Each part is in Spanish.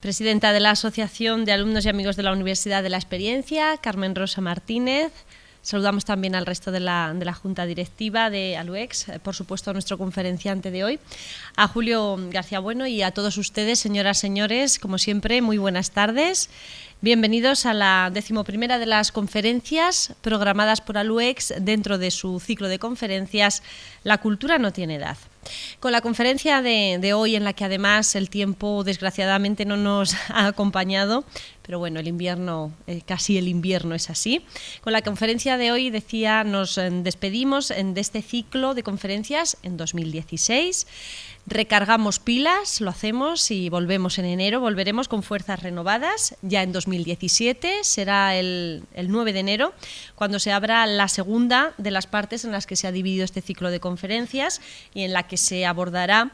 Presidenta de la Asociación de Alumnos y Amigos de la Universidad de la Experiencia, Carmen Rosa Martínez. Saludamos también al resto de la Junta Directiva de ALUEX, por supuesto a nuestro conferenciante de hoy, a Julio García Bueno, y a todos ustedes, señoras, señores, como siempre, muy buenas tardes. Bienvenidos a la 11ª de las conferencias programadas por ALUEX dentro de su ciclo de conferencias La cultura no tiene edad. Con la conferencia de hoy, en la que además el tiempo desgraciadamente no nos ha acompañado, pero bueno, el invierno, casi el invierno es así. Con la conferencia de hoy, decía, nos despedimos de este ciclo de conferencias en 2016. Recargamos pilas, lo hacemos y volvemos en enero, volveremos con fuerzas renovadas. Ya en 2017 será el 9 de enero, cuando se abra la segunda de las partes en las que se ha dividido este ciclo de conferencias y en la que se abordará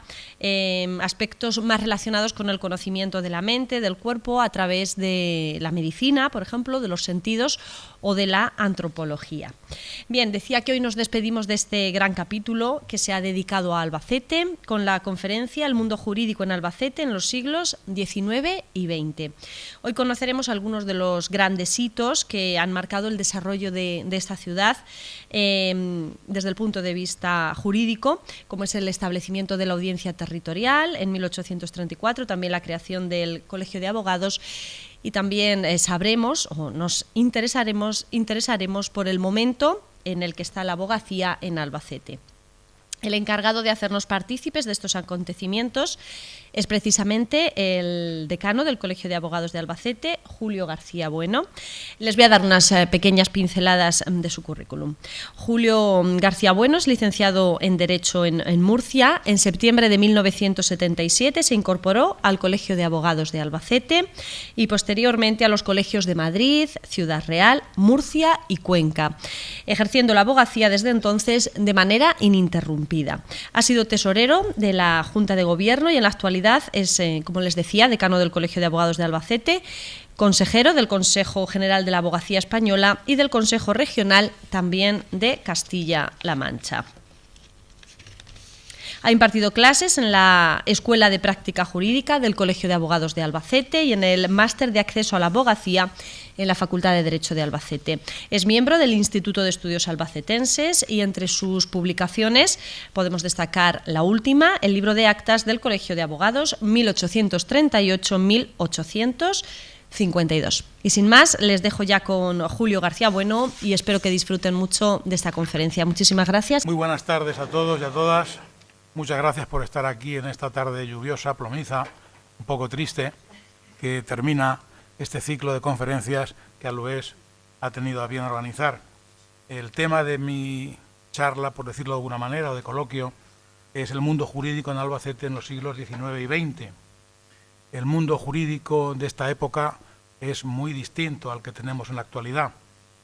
aspectos más relacionados con el conocimiento de la mente, del cuerpo, a través de la medicina, por ejemplo, de los sentidos o de la antropología. Bien, decía que hoy nos despedimos de este gran capítulo que se ha dedicado a Albacete, con la conferencia El mundo jurídico en Albacete en los siglos XIX y XX. Hoy conoceremos algunos de los grandes hitos que han marcado el desarrollo de esta ciudad desde el punto de vista jurídico, como es el establecimiento de la audiencia territorial en 1834, también la creación del Colegio de Abogados, y también sabremos o nos interesaremos por el momento en el que está la abogacía en Albacete. El encargado de hacernos partícipes de estos acontecimientos es precisamente el decano del Colegio de Abogados de Albacete, Julio García Bueno. Les voy a dar unas pequeñas pinceladas de su currículum. Julio García Bueno es licenciado en Derecho en Murcia. En septiembre de 1977 se incorporó al Colegio de Abogados de Albacete y posteriormente a los colegios de Madrid, Ciudad Real, Murcia y Cuenca, ejerciendo la abogacía desde entonces de manera ininterrumpida. Ha sido tesorero de la Junta de Gobierno y en la actualidad es, como les decía, decano del Colegio de Abogados de Albacete, consejero del Consejo General de la Abogacía Española y del Consejo Regional también de Castilla-La Mancha. Ha impartido clases en la Escuela de Práctica Jurídica del Colegio de Abogados de Albacete y en el Máster de Acceso a la Abogacía en la Facultad de Derecho de Albacete. Es miembro del Instituto de Estudios Albacetenses y entre sus publicaciones podemos destacar la última, el libro de actas del Colegio de Abogados 1838-1852. Y sin más, les dejo ya con Julio García Bueno y espero que disfruten mucho de esta conferencia. Muchísimas gracias. Muy buenas tardes a todos y a todas. Muchas gracias por estar aquí en esta tarde lluviosa, plomiza, un poco triste, que termina este ciclo de conferencias que ALUEX ha tenido a bien organizar. El tema de mi charla, por decirlo de alguna manera, o de coloquio, es el mundo jurídico en Albacete en los siglos XIX y XX. El mundo jurídico de esta época es muy distinto al que tenemos en la actualidad.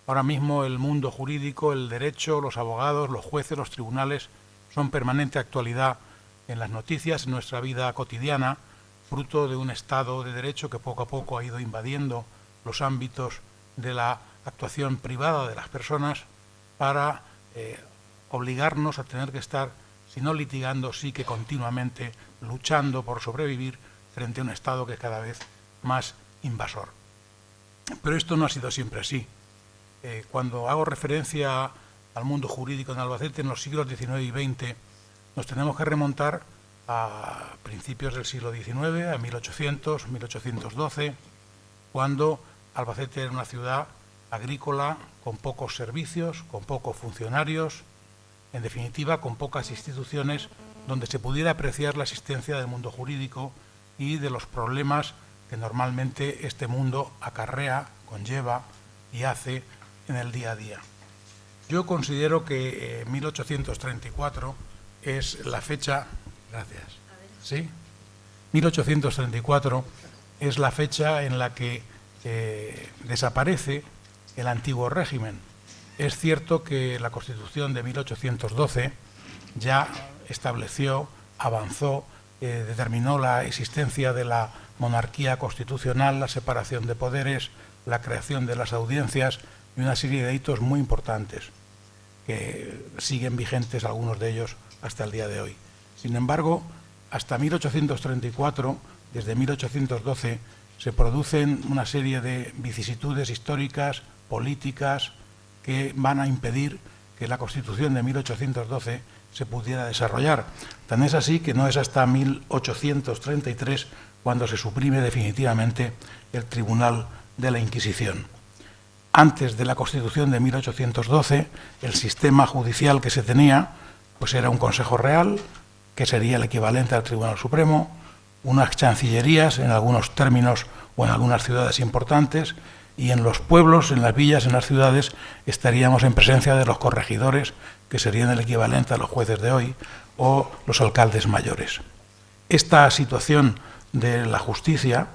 Ahora mismo el mundo jurídico, el derecho, los abogados, los jueces, los tribunales, son permanente actualidad en las noticias, en nuestra vida cotidiana, fruto de un Estado de Derecho que poco a poco ha ido invadiendo los ámbitos de la actuación privada de las personas para obligarnos a tener que estar, si no litigando, sí que continuamente luchando por sobrevivir frente a un Estado que es cada vez más invasor. Pero esto no ha sido siempre así. Cuando hago referencia al mundo jurídico en Albacete en los siglos XIX y XX, nos tenemos que remontar a principios del siglo XIX, a 1800, 1812, cuando Albacete era una ciudad agrícola con pocos servicios, con pocos funcionarios, en definitiva con pocas instituciones donde se pudiera apreciar la existencia del mundo jurídico y de los problemas que normalmente este mundo acarrea, conlleva y hace en el día a día. Yo considero que 1834 es la fecha... Gracias. ¿Sí? 1834 es la fecha en la que desaparece el antiguo régimen. Es cierto que la Constitución de 1812 ya estableció, avanzó, determinó la existencia de la monarquía constitucional, la separación de poderes, la creación de las audiencias y una serie de hitos muy importantes que siguen vigentes, algunos de ellos, hasta el día de hoy. Sin embargo, hasta 1834 desde 1812, se producen una serie de vicisitudes históricas, políticas, que van a impedir que la Constitución de 1812 se pudiera desarrollar. Tan es así que no es hasta 1833 cuando se suprime definitivamente el Tribunal de la Inquisición. Antes de la Constitución de 1812, el sistema judicial que se tenía pues era un Consejo Real, que sería el equivalente al Tribunal Supremo, unas chancillerías en algunos términos o en algunas ciudades importantes, y en los pueblos, en las villas, en las ciudades, estaríamos en presencia de los corregidores, que serían el equivalente a los jueces de hoy, o los alcaldes mayores. Esta situación de la justicia,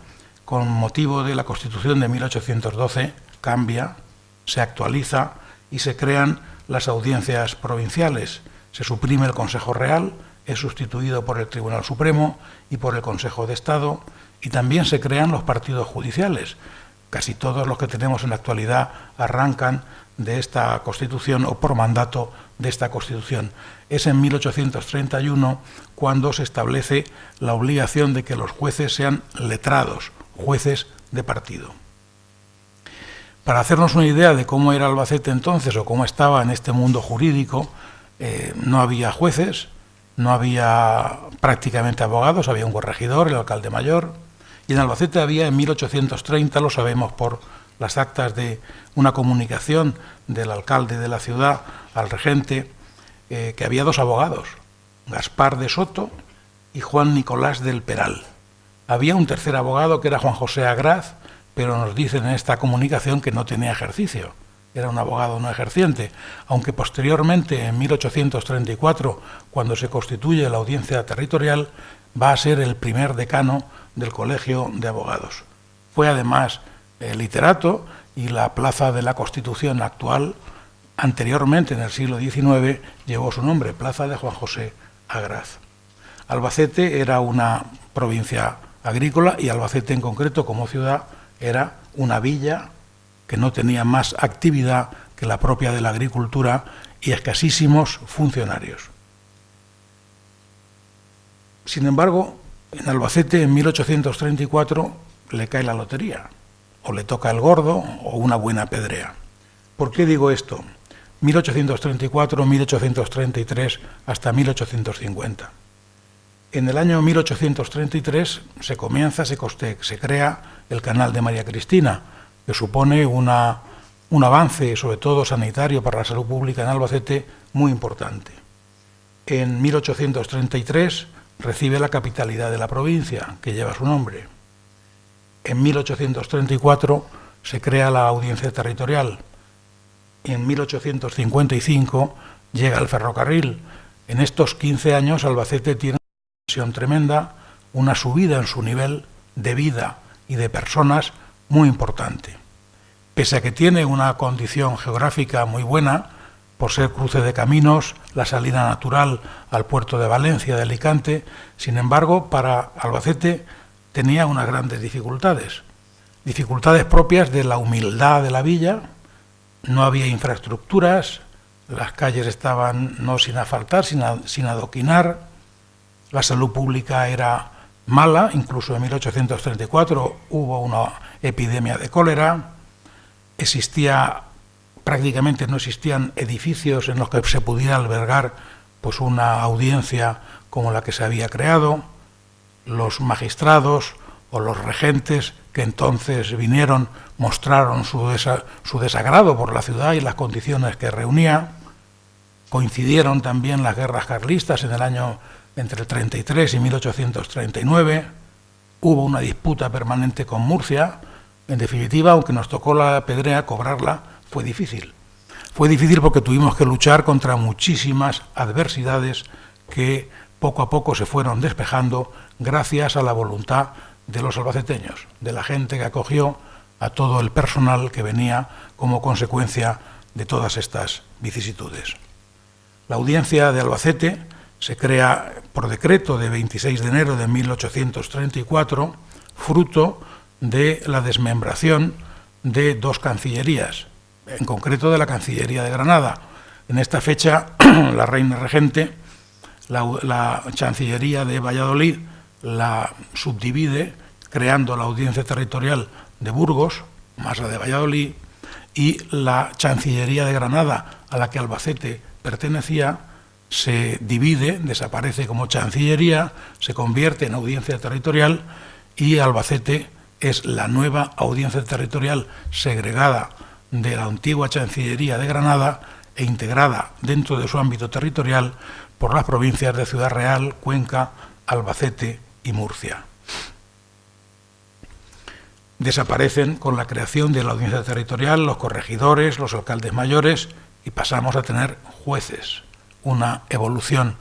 con motivo de la Constitución de 1812, cambia, se actualiza y se crean las audiencias provinciales. Se suprime el Consejo Real, es sustituido por el Tribunal Supremo y por el Consejo de Estado, y también se crean los partidos judiciales. Casi todos los que tenemos en la actualidad arrancan de esta Constitución o por mandato de esta Constitución. Es en 1831 cuando se establece la obligación de que los jueces sean letrados, jueces de partido. Para hacernos una idea de cómo era Albacete entonces o cómo estaba en este mundo jurídico, no había jueces, no había prácticamente abogados, había un corregidor, el alcalde mayor, y en Albacete había en 1830, lo sabemos por las actas de una comunicación del alcalde de la ciudad al regente, que había dos abogados, Gaspar de Soto y Juan Nicolás del Peral. Había un tercer abogado que era Juan José Agraz, pero nos dicen en esta comunicación que no tenía ejercicio, era un abogado no ejerciente, aunque posteriormente, en 1834, cuando se constituye la audiencia territorial, va a ser el primer decano del Colegio de Abogados. Fue además literato, y la plaza de la Constitución actual, anteriormente en el siglo XIX, llevó su nombre, Plaza de Juan José Agraz. Albacete era una provincia agrícola, y Albacete en concreto como ciudad era una villa que no tenía más actividad que la propia de la agricultura y escasísimos funcionarios. Sin embargo, en Albacete en 1834 le cae la lotería, o le toca el gordo o una buena pedrea. ¿Por qué digo esto? 1834, 1833 hasta 1850. En el año 1833 se crea el Canal de María Cristina, que supone un avance, sobre todo sanitario, para la salud pública en Albacete muy importante. En 1833 recibe la capitalidad de la provincia, que lleva su nombre. En 1834 se crea la Audiencia Territorial. En 1855 llega el ferrocarril. En estos 15 años Albacete tiene una expansión tremenda, una subida en su nivel de vida y de personas muy importante. Pese a que tiene una condición geográfica muy buena, por ser cruce de caminos, la salida natural al puerto de Valencia, de Alicante, sin embargo, para Albacete tenía unas grandes dificultades propias de la humildad de la villa. No había infraestructuras, las calles estaban no sin asfaltar, sin adoquinar, la salud pública era mala, incluso en 1834 hubo una epidemia de cólera, prácticamente no existían edificios en los que se pudiera albergar pues una audiencia como la que se había creado. Los magistrados o los regentes que entonces vinieron mostraron su desagrado por la ciudad y las condiciones que reunía. Coincidieron también las guerras carlistas en el año entre el 33 y 1839. Hubo una disputa permanente con Murcia. En definitiva, aunque nos tocó la pedrea, cobrarla fue difícil. Fue difícil porque tuvimos que luchar contra muchísimas adversidades que poco a poco se fueron despejando gracias a la voluntad de los albaceteños, de la gente que acogió a todo el personal que venía como consecuencia de todas estas vicisitudes. La Audiencia de Albacete se crea por decreto de 26 de enero de 1834, fruto de la desmembración de dos cancillerías, en concreto de la Cancillería de Granada. En esta fecha, la reina regente, la Chancillería de Valladolid, la subdivide creando la Audiencia Territorial de Burgos, más la de Valladolid, y la Chancillería de Granada, a la que Albacete pertenecía, se divide, desaparece como Chancillería, se convierte en Audiencia Territorial y Albacete es la nueva Audiencia Territorial segregada de la antigua Chancillería de Granada e integrada dentro de su ámbito territorial por las provincias de Ciudad Real, Cuenca, Albacete y Murcia. Desaparecen con la creación de la Audiencia Territorial los corregidores, los alcaldes mayores y pasamos a tener jueces, una evolución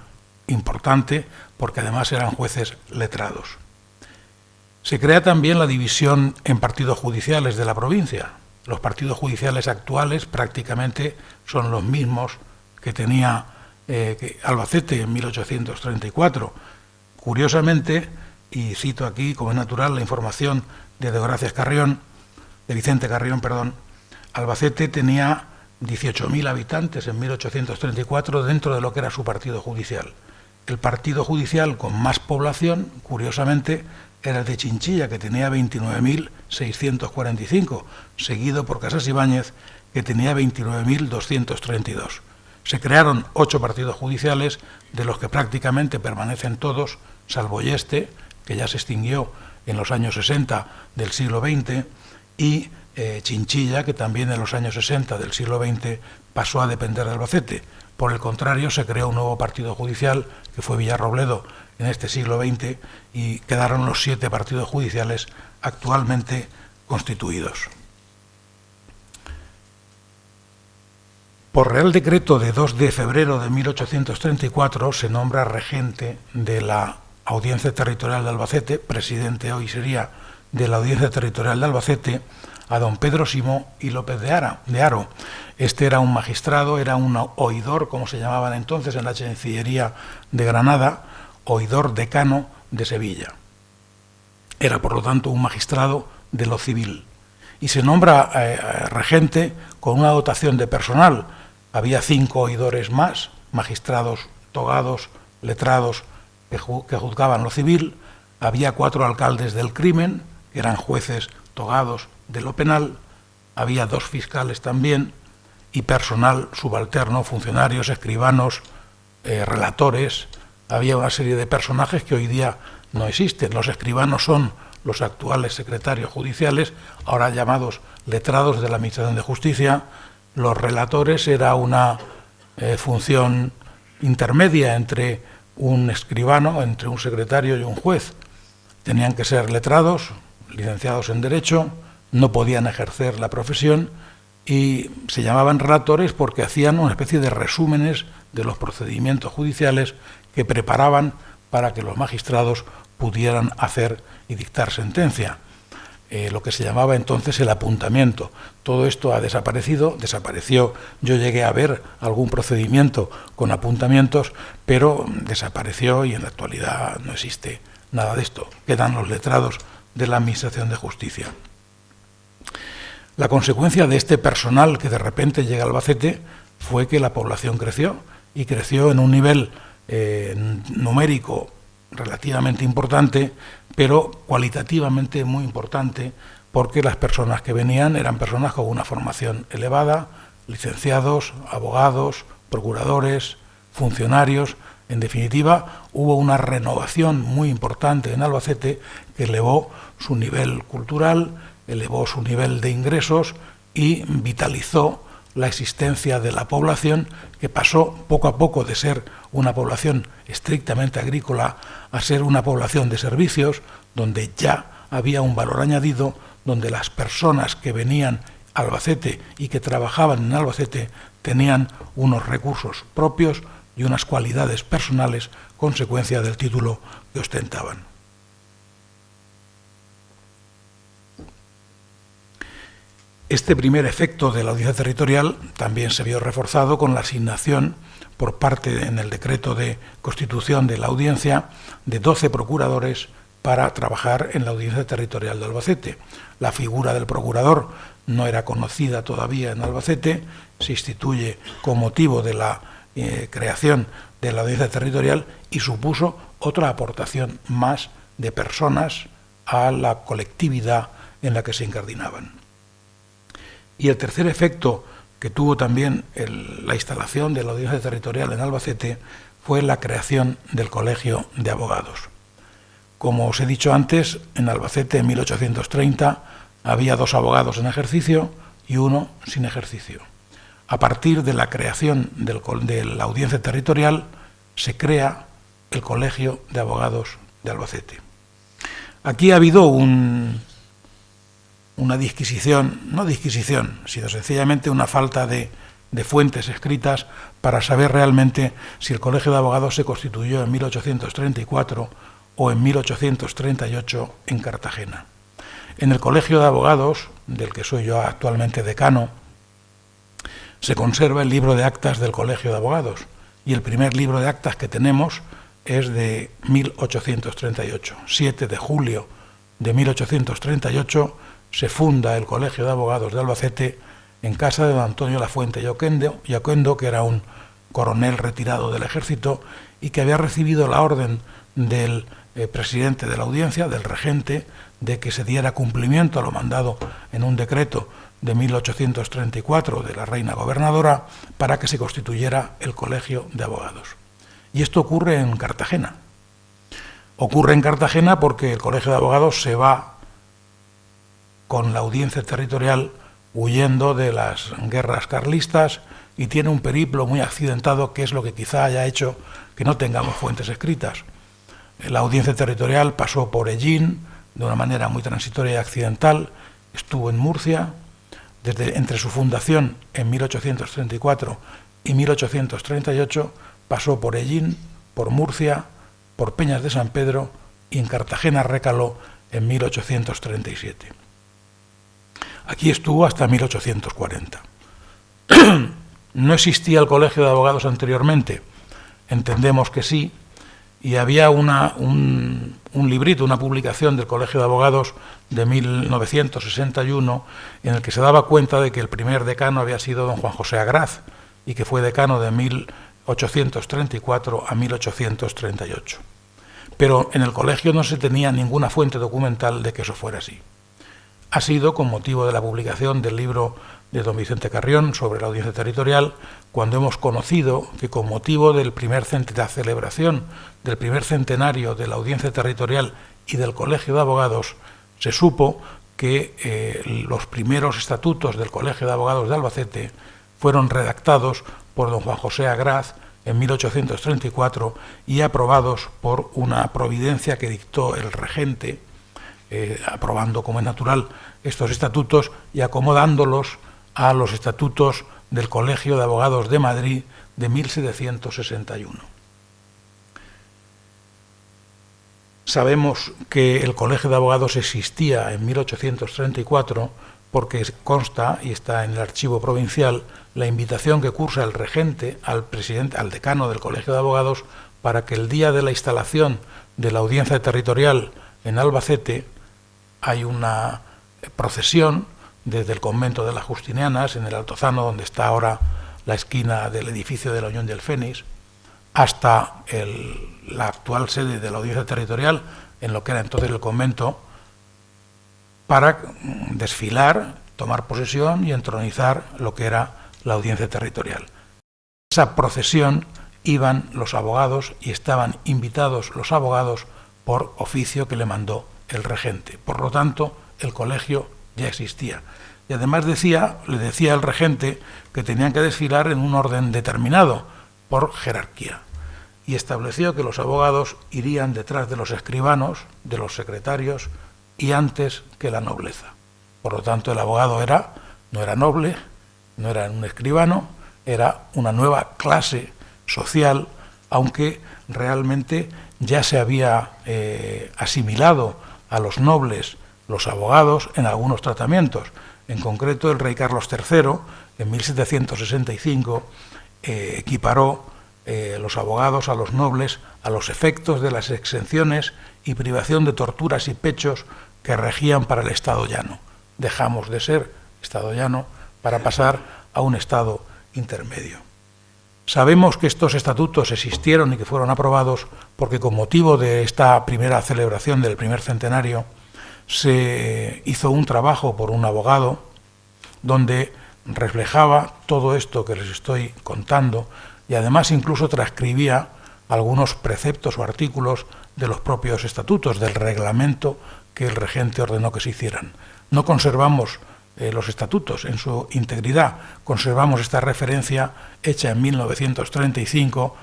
importante porque además eran jueces letrados. Se crea también la división en partidos judiciales de la provincia. Los partidos judiciales actuales prácticamente son los mismos que tenía Albacete en 1834. Curiosamente, y cito aquí como es natural la información de Vicente Carrión, Albacete tenía 18.000 habitantes en 1834 dentro de lo que era su partido judicial. El partido judicial con más población, curiosamente, era el de Chinchilla, que tenía 29.645, seguido por Casas Ibáñez, que tenía 29.232. Se crearon 8 partidos judiciales, de los que prácticamente permanecen todos, salvo Yeste, que ya se extinguió en los años 60 del siglo XX, y Chinchilla, que también en los años 60 del siglo XX pasó a depender de Albacete. Por el contrario, se creó un nuevo partido judicial, que fue Villarrobledo, en este siglo XX, y quedaron los 7 partidos judiciales actualmente constituidos. Por Real Decreto de 2 de febrero de 1834 se nombra regente de la Audiencia Territorial de Albacete, presidente hoy sería de la Audiencia Territorial de Albacete, a don Pedro Simó y López de Haro. Este era un magistrado, era un oidor, como se llamaban entonces en la Chancillería de Granada, oidor decano de Sevilla. Era, por lo tanto, un magistrado de lo civil. Y se nombra regente con una dotación de personal. Había 5 oidores más, magistrados togados, letrados, que juzgaban lo civil. Había 4 alcaldes del crimen, que eran jueces togados de lo penal. Había 2 fiscales también, y personal subalterno, funcionarios, escribanos, relatores. Había una serie de personajes que hoy día no existen. Los escribanos son los actuales secretarios judiciales, ahora llamados letrados de la Administración de Justicia. Los relatores era una función intermedia entre un escribano, entre un secretario y un juez. Tenían que ser letrados, licenciados en Derecho, no podían ejercer la profesión y se llamaban relatores porque hacían una especie de resúmenes de los procedimientos judiciales que preparaban para que los magistrados pudieran hacer y dictar sentencia. Lo que se llamaba entonces el apuntamiento. Todo esto ha desapareció. Yo llegué a ver algún procedimiento con apuntamientos, pero desapareció y en la actualidad no existe nada de esto. Quedan los letrados de la Administración de Justicia. La consecuencia de este personal que de repente llega a Albacete fue que la población creció, y creció en un nivel numérico relativamente importante, pero cualitativamente muy importante, porque las personas que venían eran personas con una formación elevada, licenciados, abogados, procuradores, funcionarios. En definitiva, hubo una renovación muy importante en Albacete que elevó su nivel cultural, elevó su nivel de ingresos y vitalizó la existencia de la población, que pasó poco a poco de ser una población estrictamente agrícola a ser una población de servicios, donde ya había un valor añadido, donde las personas que venían a Albacete y que trabajaban en Albacete tenían unos recursos propios y unas cualidades personales consecuencia del título que ostentaban. Este primer efecto de la audiencia territorial también se vio reforzado con la asignación por parte en el decreto de constitución de la audiencia de 12 procuradores para trabajar en la audiencia territorial de Albacete. La figura del procurador no era conocida todavía en Albacete, se instituye con motivo de la creación de la audiencia territorial y supuso otra aportación más de personas a la colectividad en la que se incardinaban. Y el tercer efecto que tuvo también la instalación de la Audiencia Territorial en Albacete fue la creación del Colegio de Abogados. Como os he dicho antes, en Albacete en 1830 había 2 abogados en ejercicio y 1 sin ejercicio. A partir de la creación de la Audiencia Territorial se crea el Colegio de Abogados de Albacete. Aquí ha habido una disquisición, no disquisición, sino sencillamente una falta de fuentes escritas para saber realmente si el Colegio de Abogados se constituyó en 1834 o en 1838 en Cartagena. En el Colegio de Abogados, del que soy yo actualmente decano, se conserva el libro de actas del Colegio de Abogados, y el primer libro de actas que tenemos es de 1838. 7 de julio de 1838 se funda el Colegio de Abogados de Albacete en casa de don Antonio Lafuente y Oquendo, que era un coronel retirado del ejército y que había recibido la orden del presidente de la audiencia, del regente, de que se diera cumplimiento a lo mandado en un decreto de 1834 de la reina gobernadora para que se constituyera el Colegio de Abogados. Y esto ocurre en Cartagena. Ocurre en Cartagena porque el Colegio de Abogados se va con la Audiencia Territorial huyendo de las guerras carlistas y tiene un periplo muy accidentado, que es lo que quizá haya hecho que no tengamos fuentes escritas. La Audiencia Territorial pasó por Ellín de una manera muy transitoria y accidental, estuvo en Murcia, entre su fundación en 1834 y 1838, pasó por Ellín, por Murcia, por Peñas de San Pedro y en Cartagena recaló en 1837. Aquí estuvo hasta 1840. ¿No existía el Colegio de Abogados anteriormente? Entendemos que sí, y había un librito, una publicación del Colegio de Abogados de 1961 en el que se daba cuenta de que el primer decano había sido don Juan José Agraz y que fue decano de 1834 a 1838. Pero en el colegio no se tenía ninguna fuente documental de que eso fuera así. Ha sido con motivo de la publicación del libro de don Vicente Carrión sobre la Audiencia Territorial cuando hemos conocido que con motivo de la celebración del primer centenario de la Audiencia Territorial y del Colegio de Abogados se supo que los primeros estatutos del Colegio de Abogados de Albacete fueron redactados por don Juan José Agraz en 1834 y aprobados por una providencia que dictó el regente, aprobando como es natural estos estatutos y acomodándolos a los estatutos del Colegio de Abogados de Madrid de 1761. Sabemos que el Colegio de Abogados existía en 1834 porque consta, y está en el archivo provincial, la invitación que cursa el regente al decano del Colegio de Abogados para que el día de la instalación de la Audiencia Territorial en Albacete hay una procesión desde el convento de las Justinianas, en el Altozano, donde está ahora la esquina del edificio de la Unión del Fénix, hasta la actual sede de la Audiencia Territorial, en lo que era entonces el convento, para desfilar, tomar posesión y entronizar lo que era la Audiencia Territorial. Esa procesión iban los abogados y estaban invitados los abogados por oficio que le mandó el regente. Por lo tanto, el colegio ya existía. Y además le decía el regente que tenían que desfilar en un orden determinado, por jerarquía. Y estableció que los abogados irían detrás de los escribanos, de los secretarios, y antes que la nobleza. Por lo tanto, el abogado no era noble, no era un escribano, era una nueva clase social, aunque realmente ya se había asimilado a los nobles, los abogados, en algunos tratamientos. En concreto, el rey Carlos III, en 1765, equiparó los abogados a los nobles a los efectos de las exenciones y privación de torturas y pechos que regían para el Estado llano. Dejamos de ser Estado llano para pasar a un Estado intermedio. Sabemos que estos estatutos existieron y que fueron aprobados porque con motivo de esta primera celebración del primer centenario se hizo un trabajo por un abogado donde reflejaba todo esto que les estoy contando y además incluso transcribía algunos preceptos o artículos de los propios estatutos, del reglamento que el regente ordenó que se hicieran. No conservamos los estatutos en su integridad, conservamos esta referencia hecha en 1935,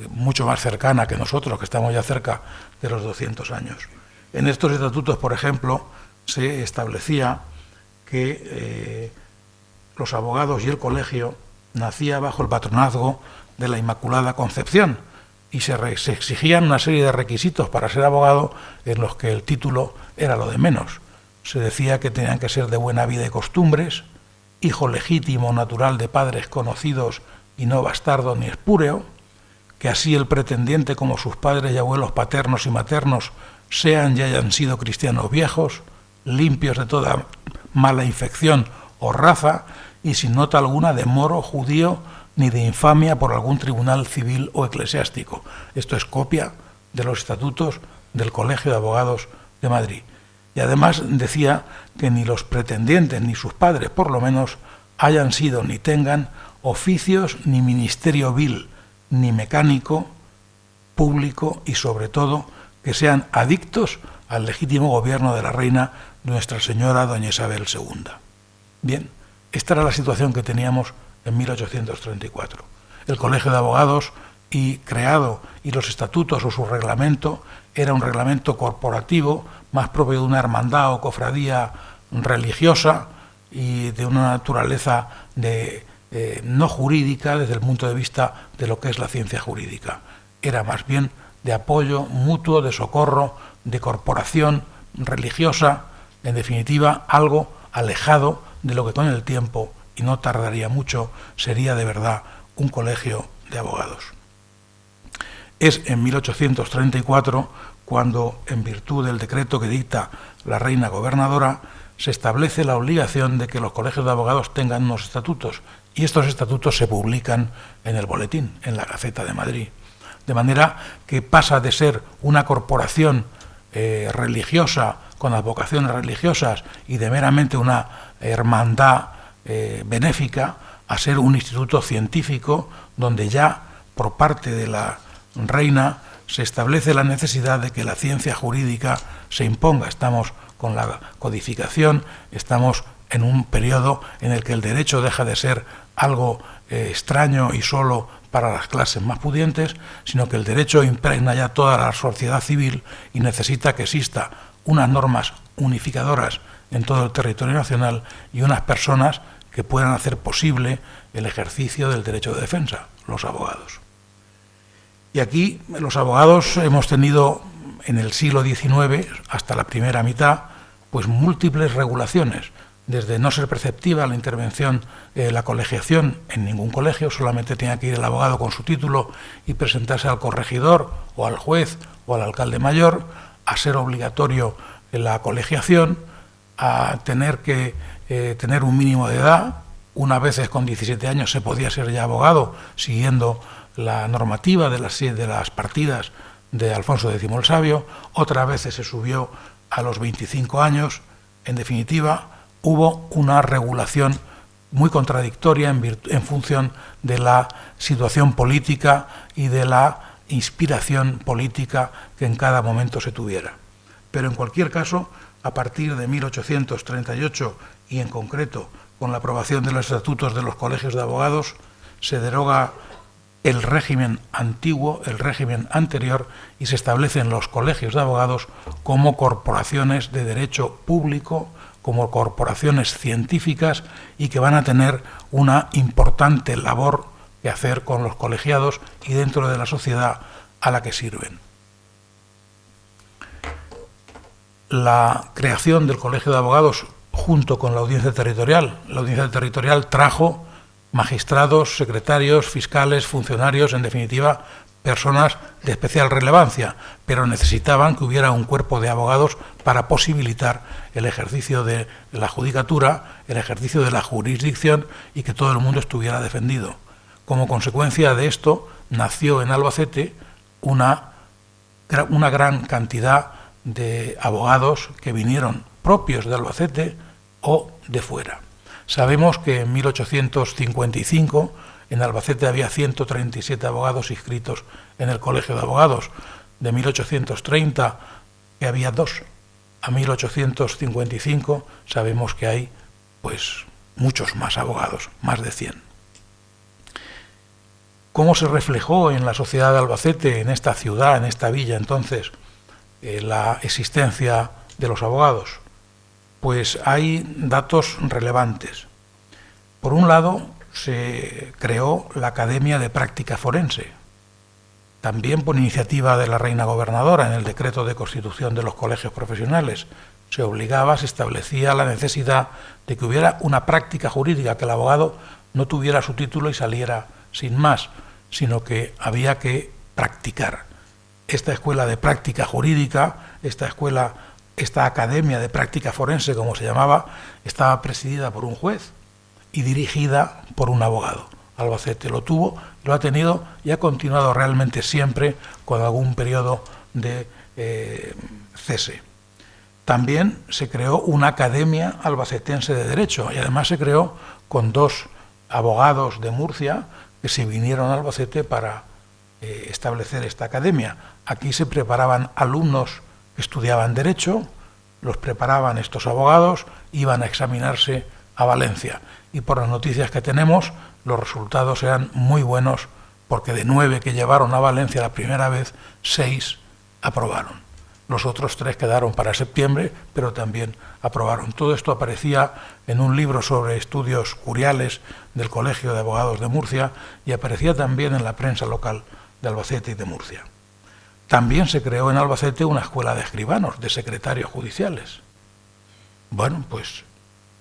mucho más cercana que nosotros, que estamos ya cerca de los 200 años. En estos estatutos, por ejemplo, se establecía que los abogados y el colegio nacía bajo el patronazgo de la Inmaculada Concepción y se exigían una serie de requisitos para ser abogado en los que el título era lo de menos. Se decía que tenían que ser de buena vida y costumbres, hijo legítimo natural de padres conocidos y no bastardo ni espúreo, que así el pretendiente como sus padres y abuelos paternos y maternos sean y hayan sido cristianos viejos, limpios de toda mala infección o raza y sin nota alguna de moro, judío ni de infamia por algún tribunal civil o eclesiástico. Esto es copia de los estatutos del Colegio de Abogados de Madrid. Y además decía que ni los pretendientes ni sus padres, por lo menos, hayan sido ni tengan oficios ni ministerio vil, ni mecánico, público y sobre todo que sean adictos al legítimo gobierno de la reina Nuestra Señora Doña Isabel II. Bien, esta era la situación que teníamos en 1834. El Colegio de Abogados creado y los estatutos o su reglamento era un reglamento corporativo más propio de una hermandad o cofradía religiosa y de una naturaleza no jurídica desde el punto de vista de lo que es la ciencia jurídica. Era más bien de apoyo mutuo, de socorro, de corporación religiosa, en definitiva algo alejado de lo que con el tiempo, y no tardaría mucho, sería de verdad un colegio de abogados. Es en 1834 cuando, en virtud del decreto que dicta la reina gobernadora, se establece la obligación de que los colegios de abogados tengan unos estatutos, y estos estatutos se publican en el boletín, en la Gaceta de Madrid. De manera que pasa de ser una corporación religiosa, con advocaciones religiosas y de meramente una hermandad benéfica, a ser un instituto científico donde ya por parte de la reina se establece la necesidad de que la ciencia jurídica se imponga. Estamos con la codificación, estamos en un periodo en el que el derecho deja de ser algo extraño y solo para las clases más pudientes, sino que el derecho impregna ya toda la sociedad civil y necesita que exista unas normas unificadoras en todo el territorio nacional y unas personas que puedan hacer posible el ejercicio del derecho de defensa, los abogados. Y aquí los abogados hemos tenido en el siglo XIX, hasta la primera mitad, pues múltiples regulaciones, desde no ser preceptiva la intervención, la colegiación en ningún colegio, solamente tenía que ir el abogado con su título y presentarse al corregidor o al juez o al alcalde mayor, a ser obligatorio la colegiación, a tener que tener un mínimo de edad. Unas veces con 17 años se podía ser ya abogado, siguiendo la normativa de las partidas de Alfonso X el Sabio, otras veces se subió a los 25 años. En definitiva, hubo una regulación muy contradictoria en función de la situación política y de la inspiración política que en cada momento se tuviera. Pero en cualquier caso, a partir de 1838 y en concreto con la aprobación de los estatutos de los colegios de abogados, se deroga el régimen antiguo, el régimen anterior, y se establecen los colegios de abogados como corporaciones de derecho público, como corporaciones científicas y que van a tener una importante labor que hacer con los colegiados y dentro de la sociedad a la que sirven. La creación del Colegio de Abogados junto con la Audiencia Territorial trajo magistrados, secretarios, fiscales, funcionarios, en definitiva, personas de especial relevancia, pero necesitaban que hubiera un cuerpo de abogados para posibilitar el ejercicio de la judicatura, el ejercicio de la jurisdicción y que todo el mundo estuviera defendido. Como consecuencia de esto, nació en Albacete una gran cantidad de abogados que vinieron propios de Albacete o de fuera. Sabemos que en 1855 en Albacete había 137 abogados inscritos en el Colegio de Abogados. De 1830, que había 2, a 1855 sabemos que hay pues muchos más abogados, más de 100. ¿Cómo se reflejó en la sociedad de Albacete, en esta ciudad, en esta villa entonces, la existencia de los abogados? Pues hay datos relevantes. Por un lado, se creó la Academia de Práctica Forense, también por iniciativa de la reina gobernadora en el decreto de constitución de los colegios profesionales. Se establecía la necesidad de que hubiera una práctica jurídica, que el abogado no tuviera su título y saliera sin más, sino que había que practicar. Esta escuela de práctica jurídica, esta academia de práctica forense, como se llamaba, estaba presidida por un juez y dirigida por un abogado. Albacete lo tuvo, lo ha tenido y ha continuado realmente siempre, con algún periodo de cese. También se creó una academia albacetense de Derecho, y además se creó con 2 abogados de Murcia que se vinieron a Albacete para establecer esta academia. Aquí se preparaban alumnos que estudiaban Derecho, los preparaban estos abogados, iban a examinarse a Valencia. Y por las noticias que tenemos, los resultados eran muy buenos, porque de 9 que llevaron a Valencia la primera vez, 6 aprobaron. Los otros 3 quedaron para septiembre, pero también aprobaron. Todo esto aparecía en un libro sobre estudios curiales del Colegio de Abogados de Murcia y aparecía también en la prensa local de Albacete y de Murcia. También se creó en Albacete una escuela de escribanos, de secretarios judiciales. Bueno, pues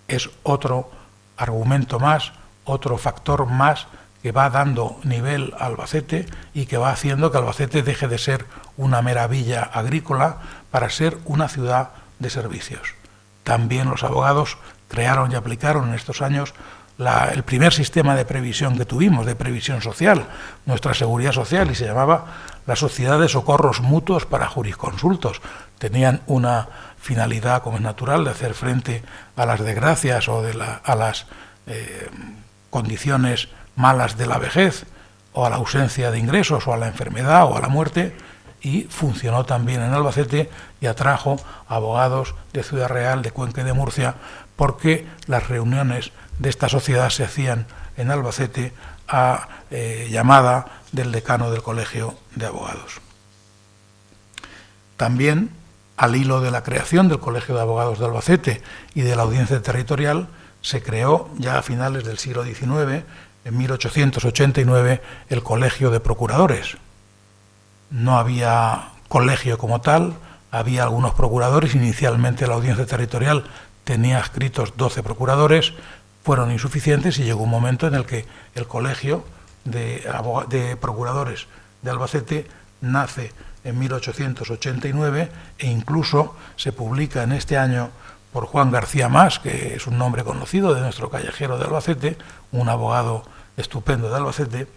es otro argumento más, otro factor más que va dando nivel a Albacete y que va haciendo que Albacete deje de ser una mera villa agrícola para ser una ciudad de servicios. También los abogados crearon y aplicaron en estos años el primer sistema de previsión que tuvimos, de previsión social, nuestra seguridad social, y se llamaba la Sociedad de Socorros Mutuos para Jurisconsultos. Tenían una finalidad, como es natural, de hacer frente a las desgracias o a las condiciones malas de la vejez, o a la ausencia de ingresos, o a la enfermedad, o a la muerte, y funcionó también en Albacete y atrajo abogados de Ciudad Real, de Cuenca y de Murcia, porque las reuniones de esta sociedad se hacían en Albacete a llamada del decano del Colegio de Abogados. También, al hilo de la creación del Colegio de Abogados de Albacete y de la Audiencia Territorial, se creó ya a finales del siglo XIX, en 1889, el Colegio de Procuradores. No había colegio como tal, había algunos procuradores. Inicialmente la Audiencia Territorial tenía adscritos 12 procuradores, fueron insuficientes y llegó un momento en el que el Colegio de Procuradores de Albacete nace en 1889 e incluso se publica en este año por Juan García Mas, que es un nombre conocido de nuestro callejero de Albacete, un abogado estupendo de Albacete.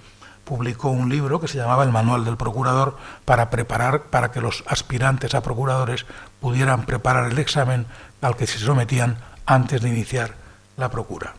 Publicó un libro que se llamaba El Manual del Procurador para que los aspirantes a procuradores pudieran preparar el examen al que se sometían antes de iniciar la procura.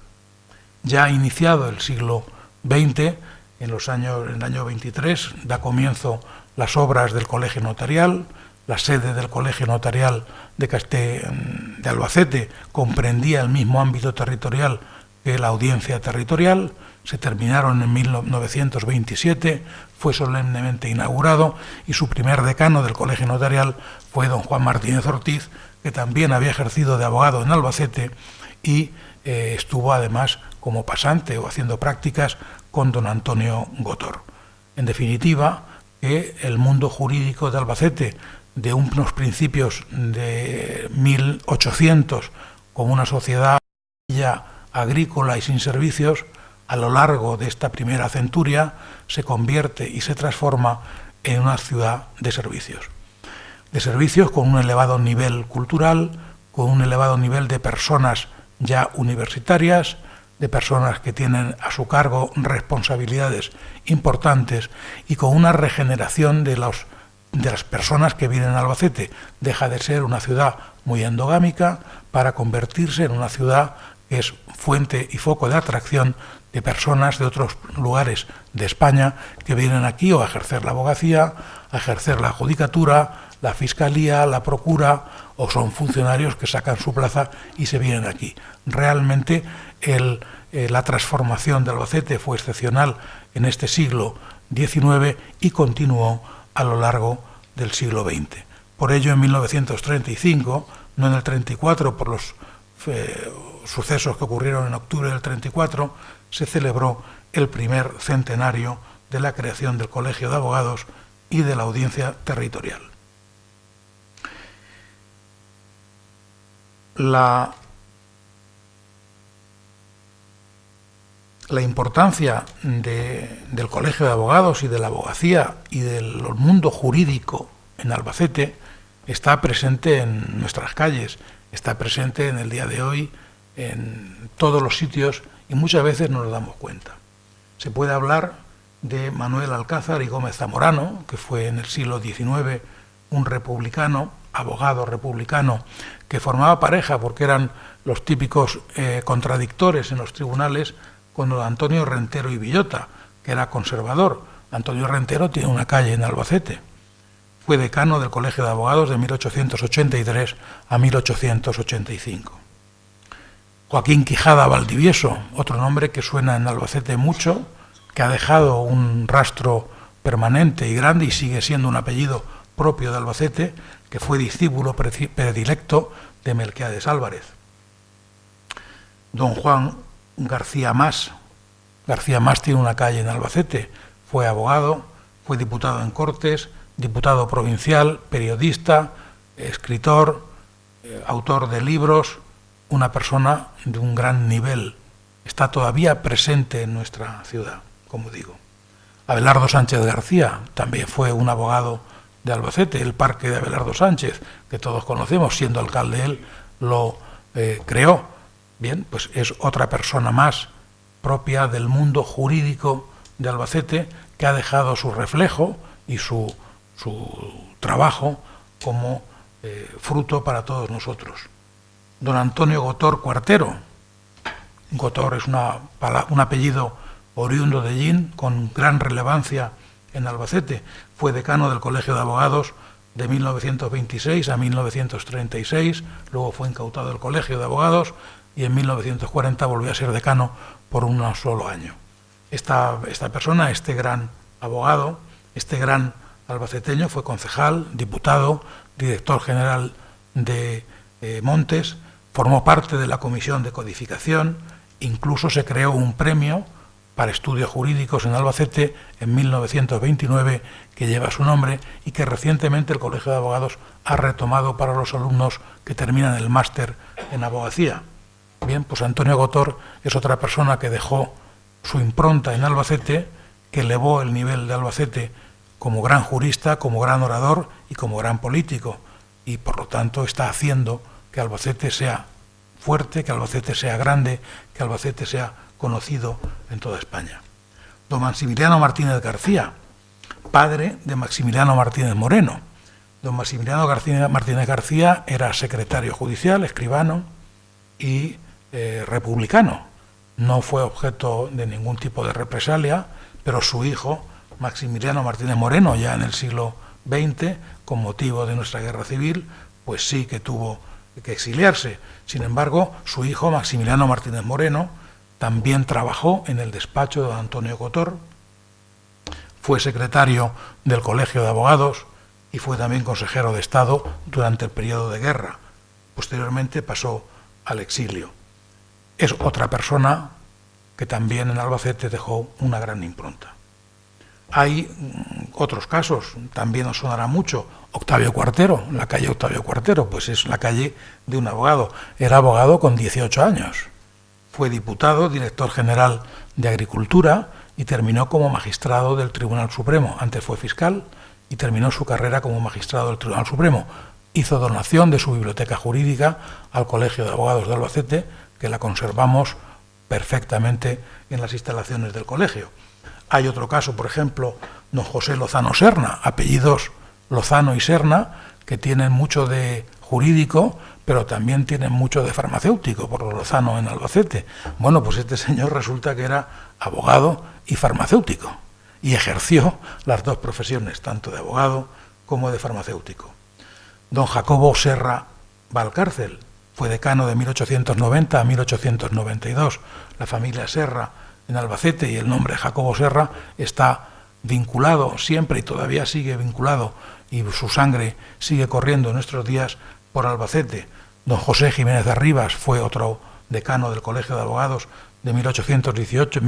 Ya iniciado el siglo XX, en el año 23, da comienzo las obras del Colegio Notarial. La sede del Colegio Notarial de Albacete comprendía el mismo ámbito territorial que la Audiencia Territorial. Se terminaron en 1927, fue solemnemente inaugurado y su primer decano del Colegio Notarial fue don Juan Martínez Ortiz, que también había ejercido de abogado en Albacete y estuvo además como pasante o haciendo prácticas con don Antonio Gotor. En definitiva, que el mundo jurídico de Albacete, de unos principios de 1800, como una sociedad ya agrícola y sin servicios, a lo largo de esta primera centuria se convierte y se transforma en una ciudad de servicios. De servicios con un elevado nivel cultural, con un elevado nivel de personas ya universitarias, de personas que tienen a su cargo responsabilidades importantes y con una regeneración de las personas que vienen a Albacete. Deja de ser una ciudad muy endogámica para convertirse en una ciudad que es fuente y foco de atracción de personas de otros lugares de España que vienen aquí o a ejercer la abogacía, a ejercer la judicatura, la fiscalía, la procura, o son funcionarios que sacan su plaza y se vienen aquí. Realmente la transformación de Albacete fue excepcional en este siglo XIX y continuó a lo largo del siglo XX. Por ello, en 1935, no en el 34, por los sucesos que ocurrieron en octubre del 34, se celebró el primer centenario de la creación del Colegio de Abogados y de la Audiencia Territorial. La importancia del Colegio de Abogados y de la abogacía y del mundo jurídico en Albacete está presente en nuestras calles, está presente en el día de hoy en todos los sitios y muchas veces no nos damos cuenta. Se puede hablar de Manuel Alcázar y Gómez Zamorano, que fue en el siglo XIX un republicano, abogado republicano, que formaba pareja porque eran los típicos contradictores en los tribunales con don Antonio Rentero y Villota, que era conservador. Antonio Rentero tiene una calle en Albacete. Fue decano del Colegio de Abogados de 1883 a 1885. Joaquín Quijada Valdivieso, otro nombre que suena en Albacete mucho, que ha dejado un rastro permanente y grande y sigue siendo un apellido propio de Albacete, que fue discípulo predilecto de Melquiades Álvarez. Don Juan García Mas. García Mas tiene una calle en Albacete, fue abogado, fue diputado en Cortes, diputado provincial, periodista, escritor, autor de libros, una persona de un gran nivel. Está todavía presente en nuestra ciudad, como digo. Abelardo Sánchez García también fue un abogado de Albacete. El parque de Abelardo Sánchez, que todos conocemos, siendo alcalde él, lo creó. Bien, pues es otra persona más propia del mundo jurídico de Albacete que ha dejado su reflejo y su trabajo como fruto para todos nosotros. Don Antonio Gotor Cuartero. Gotor es un apellido oriundo de Llín con gran relevancia en Albacete. Fue decano del Colegio de Abogados de 1926 a 1936, luego fue incautado del Colegio de Abogados y en 1940 volvió a ser decano por un solo año. Esta persona, este gran abogado, este gran albaceteño, fue concejal, diputado, director general de Montes, formó parte de la Comisión de Codificación, incluso se creó un premio para estudios jurídicos en Albacete en 1929 que lleva su nombre y que recientemente el Colegio de Abogados ha retomado para los alumnos que terminan el máster en abogacía. Bien, pues Antonio Gotor es otra persona que dejó su impronta en Albacete, que elevó el nivel de Albacete como gran jurista, como gran orador y como gran político, y por lo tanto está haciendo que Albacete sea fuerte, que Albacete sea grande, que Albacete sea conocido en toda España. Don Maximiliano Martínez García, padre de Maximiliano Martínez Moreno. Don Maximiliano Martínez García era secretario judicial, escribano y republicano. No fue objeto de ningún tipo de represalia, pero su hijo, Maximiliano Martínez Moreno, ya en el siglo XX, con motivo de nuestra guerra civil, pues sí que tuvo que exiliarse. Sin embargo, su hijo, Maximiliano Martínez Moreno, también trabajó en el despacho de don Antonio Gotor, fue secretario del Colegio de Abogados y fue también consejero de Estado durante el periodo de guerra. Posteriormente pasó al exilio. Es otra persona que también en Albacete dejó una gran impronta. Hay otros casos, también os sonará mucho. Octavio Cuartero, la calle Octavio Cuartero, pues es la calle de un abogado. Era abogado con 18 años. Fue diputado, director general de Agricultura y terminó como magistrado del Tribunal Supremo. Antes fue fiscal y terminó su carrera como magistrado del Tribunal Supremo. Hizo donación de su biblioteca jurídica al Colegio de Abogados de Albacete, que la conservamos perfectamente en las instalaciones del colegio. Hay otro caso, por ejemplo, don José Lozano Serna, apellidos Lozano y Serna, que tienen mucho de jurídico, pero también tienen mucho de farmacéutico, por lo Lozano en Albacete. Bueno, pues este señor resulta que era abogado y farmacéutico, y ejerció las dos profesiones, tanto de abogado como de farmacéutico. Don Jacobo Serra Valcárcel fue decano de 1890 a 1892. La familia Serra en Albacete, y el nombre Jacobo Serra está vinculado siempre y todavía sigue vinculado, y su sangre sigue corriendo en nuestros días por Albacete. Don José Jiménez de Arribas fue otro decano del Colegio de Abogados de 1918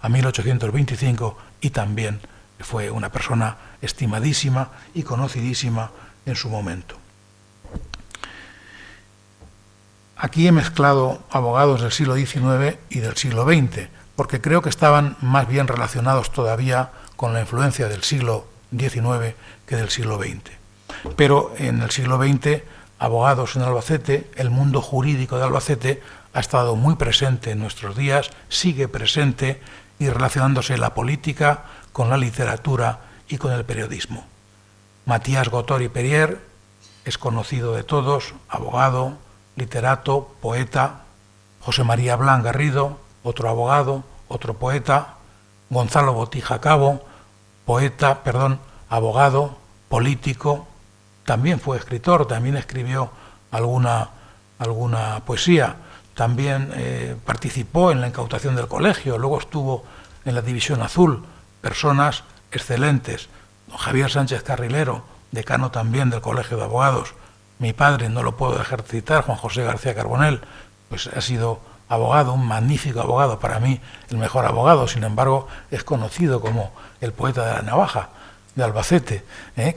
a 1825, y también fue una persona estimadísima y conocidísima en su momento. Aquí he mezclado abogados del siglo XIX y del siglo XX, porque creo que estaban más bien relacionados todavía con la influencia del siglo XIX que del siglo XX. Pero en el siglo XX, abogados en Albacete, el mundo jurídico de Albacete ha estado muy presente en nuestros días, sigue presente y relacionándose la política con la literatura y con el periodismo. Matías Gotori Perier es conocido de todos, abogado, literato, poeta. José María Blanc Garrido, otro abogado, otro poeta. Gonzalo Botija Cabo, abogado, político. También fue escritor, también escribió alguna poesía. También participó en la incautación del colegio, luego estuvo en la División Azul. Personas excelentes. Don Javier Sánchez Carrilero, decano también del Colegio de Abogados. Mi padre, no lo puedo dejar de citar, Juan José García Carbonell, pues ha sido abogado, un magnífico abogado, para mí el mejor abogado. Sin embargo, es conocido como el poeta de la navaja de Albacete.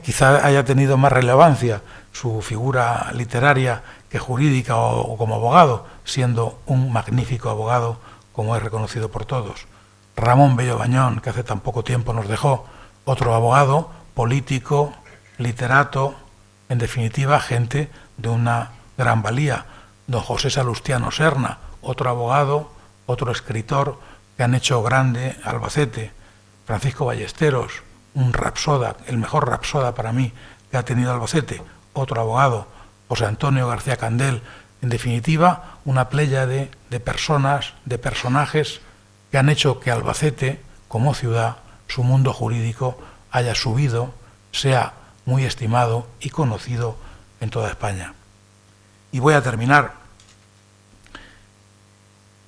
Quizá haya tenido más relevancia su figura literaria que jurídica o como abogado, siendo un magnífico abogado, como es reconocido por todos. Ramón Bello Bañón, que hace tan poco tiempo nos dejó, otro abogado, político, literato, en definitiva, gente de una gran valía. Don José Salustiano Serna, otro abogado, otro escritor que han hecho grande Albacete. Francisco Ballesteros, un rapsoda, el mejor rapsoda para mí que ha tenido Albacete, otro abogado. José Antonio García Candel. En definitiva, una pléyade de personas, de personajes que han hecho que Albacete, como ciudad, su mundo jurídico haya subido, sea muy estimado y conocido en toda España. Y voy a terminar.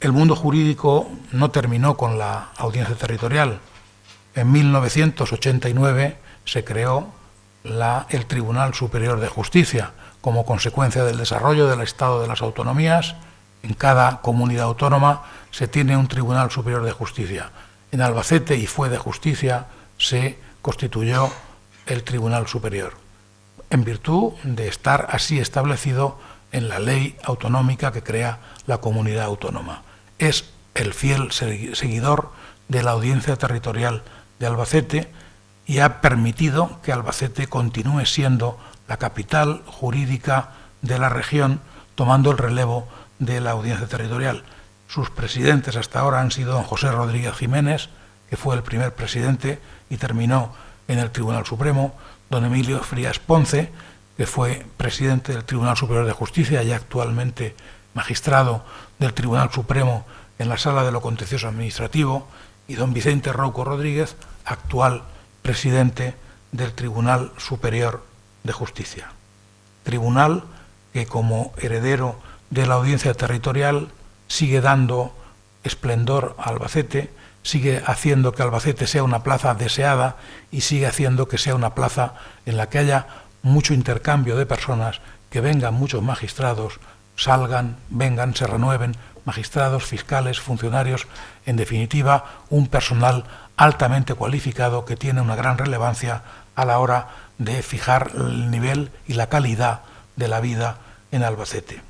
El mundo jurídico no terminó con la Audiencia Territorial. En 1989 se creó el Tribunal Superior de Justicia, como consecuencia del desarrollo del Estado de las Autonomías. En cada comunidad autónoma se tiene un Tribunal Superior de Justicia. En Albacete, y fue de justicia, se constituyó el Tribunal Superior, en virtud de estar así establecido en la ley autonómica que crea la comunidad autónoma. Es el fiel seguidor de la Audiencia Territorial de Albacete y ha permitido que Albacete continúe siendo la capital jurídica de la región, tomando el relevo de la Audiencia Territorial. Sus presidentes hasta ahora han sido don José Rodríguez Jiménez, que fue el primer presidente y terminó en el Tribunal Supremo, don Emilio Frías Ponce, que fue presidente del Tribunal Superior de Justicia y actualmente magistrado del Tribunal Supremo en la Sala de lo Contencioso Administrativo, y don Vicente Rouco Rodríguez, actual presidente del Tribunal Superior de Justicia. Tribunal que, como heredero de la Audiencia Territorial, sigue dando esplendor a Albacete, sigue haciendo que Albacete sea una plaza deseada y sigue haciendo que sea una plaza en la que haya mucho intercambio de personas, que vengan muchos magistrados, salgan, vengan, se renueven, magistrados, fiscales, funcionarios, en definitiva, un personal altamente cualificado que tiene una gran relevancia a la hora de fijar el nivel y la calidad de la vida en Albacete.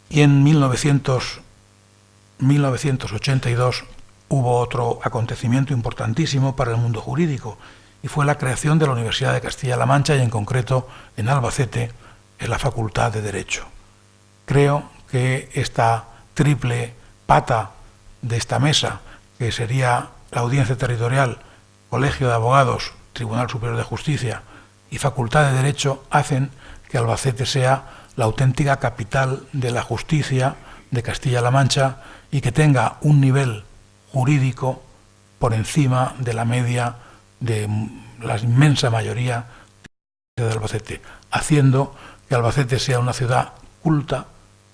Y en 1982 hubo otro acontecimiento importantísimo para el mundo jurídico, y fue la creación de la Universidad de Castilla-La Mancha, y en concreto en Albacete, en la Facultad de Derecho. Creo que esta triple pata de esta mesa, que sería la Audiencia Territorial, Colegio de Abogados, Tribunal Superior de Justicia y Facultad de Derecho, hacen que Albacete sea la auténtica capital de la justicia de Castilla-La Mancha y que tenga un nivel jurídico por encima de la media de la inmensa mayoría de Albacete, haciendo que Albacete sea una ciudad culta,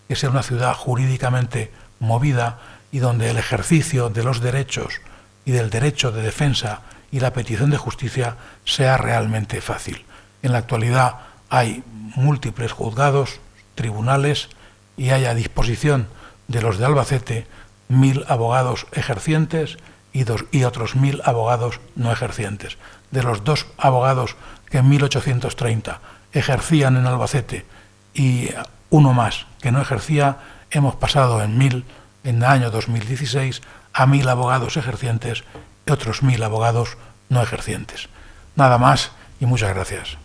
que sea una ciudad jurídicamente movida y donde el ejercicio de los derechos y del derecho de defensa y la petición de justicia sea realmente fácil. En la actualidad hay múltiples juzgados, tribunales, y hay a disposición de los de Albacete 1000 abogados ejercientes y otros 1000 abogados no ejercientes. De los 2 abogados que en 1830 ejercían en Albacete y uno más que no ejercía, hemos pasado en el año 2016 a 1000 abogados ejercientes y otros 1000 abogados no ejercientes. Nada más y muchas gracias.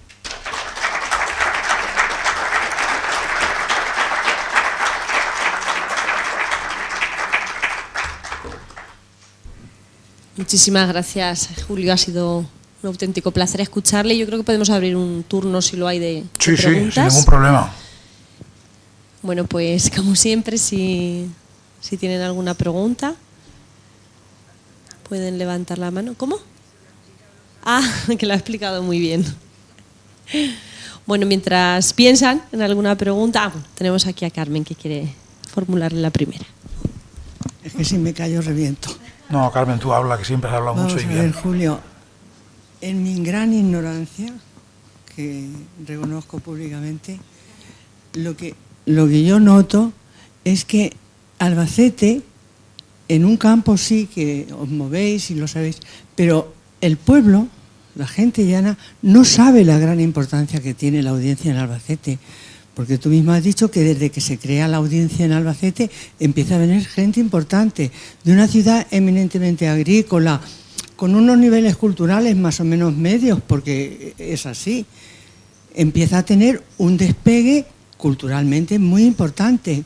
Muchísimas gracias, Julio. Ha sido un auténtico placer escucharle. Yo creo que podemos abrir un turno, si lo hay, de preguntas. Sí, sin ningún problema. Bueno, pues como siempre, si tienen alguna pregunta, pueden levantar la mano. ¿Cómo? Ah, que lo ha explicado muy bien. Bueno, mientras piensan en alguna pregunta, tenemos aquí a Carmen, que quiere formularle la primera. Es que si me callo reviento. No, Carmen, tú habla, que siempre has hablado mucho y bien. Vamos a ver, Julio, en mi gran ignorancia, que reconozco públicamente, lo que yo noto es que Albacete, en un campo sí que os movéis y lo sabéis, pero el pueblo, la gente llana, no sabe la gran importancia que tiene la audiencia en Albacete. Porque tú mismo has dicho que desde que se crea la audiencia en Albacete empieza a venir gente importante, de una ciudad eminentemente agrícola, con unos niveles culturales más o menos medios, porque es así. Empieza a tener un despegue culturalmente muy importante.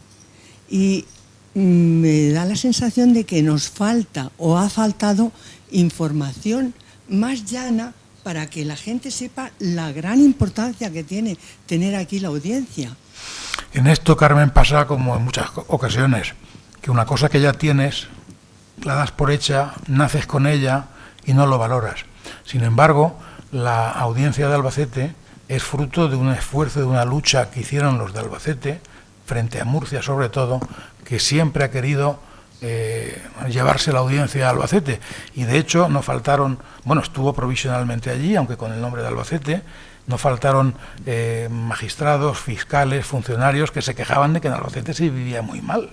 Y me da la sensación de que nos falta o ha faltado información más llana para que la gente sepa la gran importancia que tiene tener aquí la audiencia. En esto, Carmen, pasa como en muchas ocasiones, que una cosa que ya tienes, la das por hecha, naces con ella y no lo valoras. Sin embargo, la audiencia de Albacete es fruto de un esfuerzo, de una lucha que hicieron los de Albacete, frente a Murcia sobre todo, que siempre ha querido llevarse la audiencia a Albacete, y de hecho no faltaron, bueno, estuvo provisionalmente allí, aunque con el nombre de Albacete, no faltaron magistrados, fiscales, funcionarios que se quejaban de que en Albacete se vivía muy mal.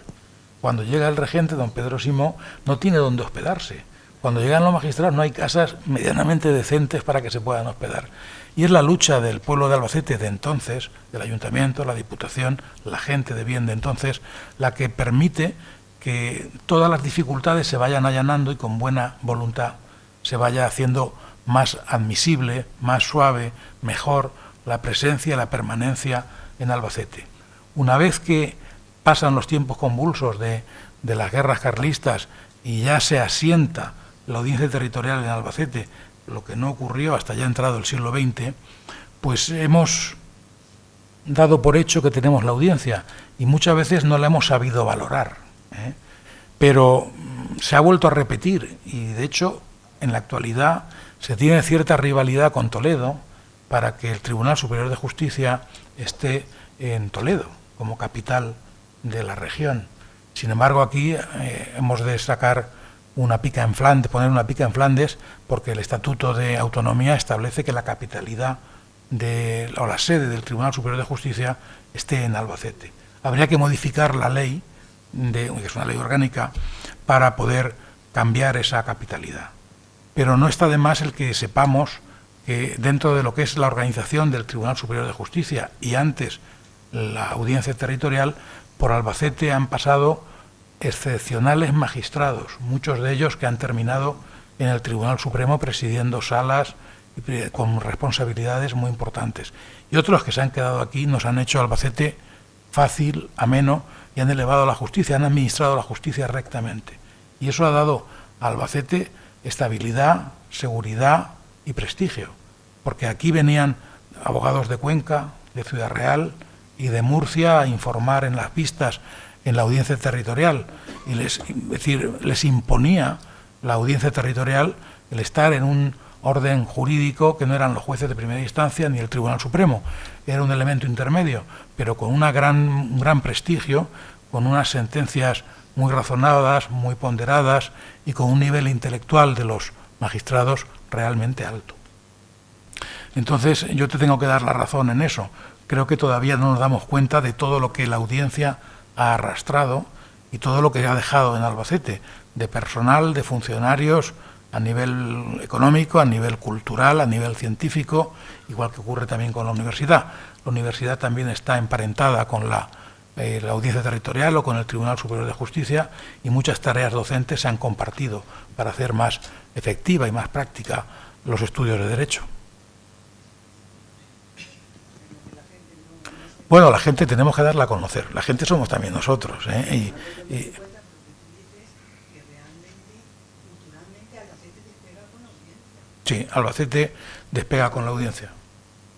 Cuando llega el regente, don Pedro Simó, no tiene dónde hospedarse. Cuando llegan los magistrados no hay casas medianamente decentes para que se puedan hospedar. Y es la lucha del pueblo de Albacete de entonces, del ayuntamiento, la diputación, la gente de bien de entonces, la que permite que todas las dificultades se vayan allanando y con buena voluntad se vaya haciendo más admisible, más suave, mejor la presencia y la permanencia en Albacete. Una vez que pasan los tiempos convulsos de las guerras carlistas y ya se asienta la audiencia territorial en Albacete, lo que no ocurrió hasta ya entrado el siglo XX, pues hemos dado por hecho que tenemos la audiencia y muchas veces no la hemos sabido valorar. Pero se ha vuelto a repetir y de hecho en la actualidad se tiene cierta rivalidad con Toledo para que el Tribunal Superior de Justicia esté en Toledo como capital de la región. Sin embargo, aquí hemos de sacar una pica en Flandes, poner una pica en Flandes, porque el Estatuto de Autonomía establece que la capitalidad o la sede del Tribunal Superior de Justicia esté en Albacete. Habría que modificar la ley, que es una ley orgánica, para poder cambiar esa capitalidad. Pero no está de más el que sepamos que dentro de lo que es la organización del Tribunal Superior de Justicia y antes la audiencia territorial, por Albacete han pasado excepcionales magistrados, muchos de ellos que han terminado en el Tribunal Supremo presidiendo salas con responsabilidades muy importantes. Y otros que se han quedado aquí nos han hecho Albacete fácil, ameno, y han elevado la justicia, han administrado la justicia rectamente. Y eso ha dado a Albacete estabilidad, seguridad y prestigio, porque aquí venían abogados de Cuenca, de Ciudad Real y de Murcia a informar en las pistas en la audiencia territorial, y les imponía la audiencia territorial el estar en un orden jurídico que no eran los jueces de primera instancia ni el Tribunal Supremo, era un elemento intermedio, pero con un gran prestigio, con unas sentencias muy razonadas, muy ponderadas y con un nivel intelectual de los magistrados realmente alto. Entonces yo te tengo que dar la razón en eso. Creo que todavía no nos damos cuenta de todo lo que la audiencia ha arrastrado y todo lo que ha dejado en Albacete, de personal, de funcionarios, a nivel económico, a nivel cultural, a nivel científico, igual que ocurre también con la universidad. La universidad también está emparentada con la audiencia territorial o con el Tribunal Superior de Justicia, y muchas tareas docentes se han compartido para hacer más efectiva y más práctica los estudios de Derecho. Bueno, la gente tenemos que darla a conocer. La gente somos también nosotros, ¿eh? Sí, Albacete despega con la audiencia.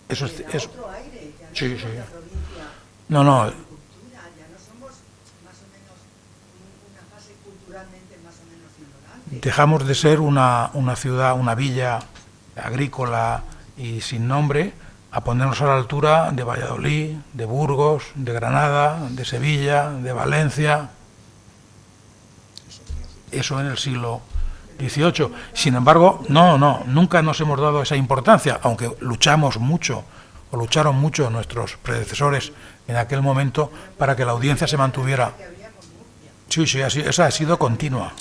Eso es. Eso. Sí, sí. No. Dejamos de ser una ciudad, una villa agrícola y sin nombre, a ponernos a la altura de Valladolid, de Burgos, de Granada, de Sevilla, de Valencia. Eso en el siglo XVIII. Sin embargo, nunca nos hemos dado esa importancia, aunque lucharon mucho nuestros predecesores en aquel momento para que la audiencia se mantuviera. Sí, esa ha sido continua.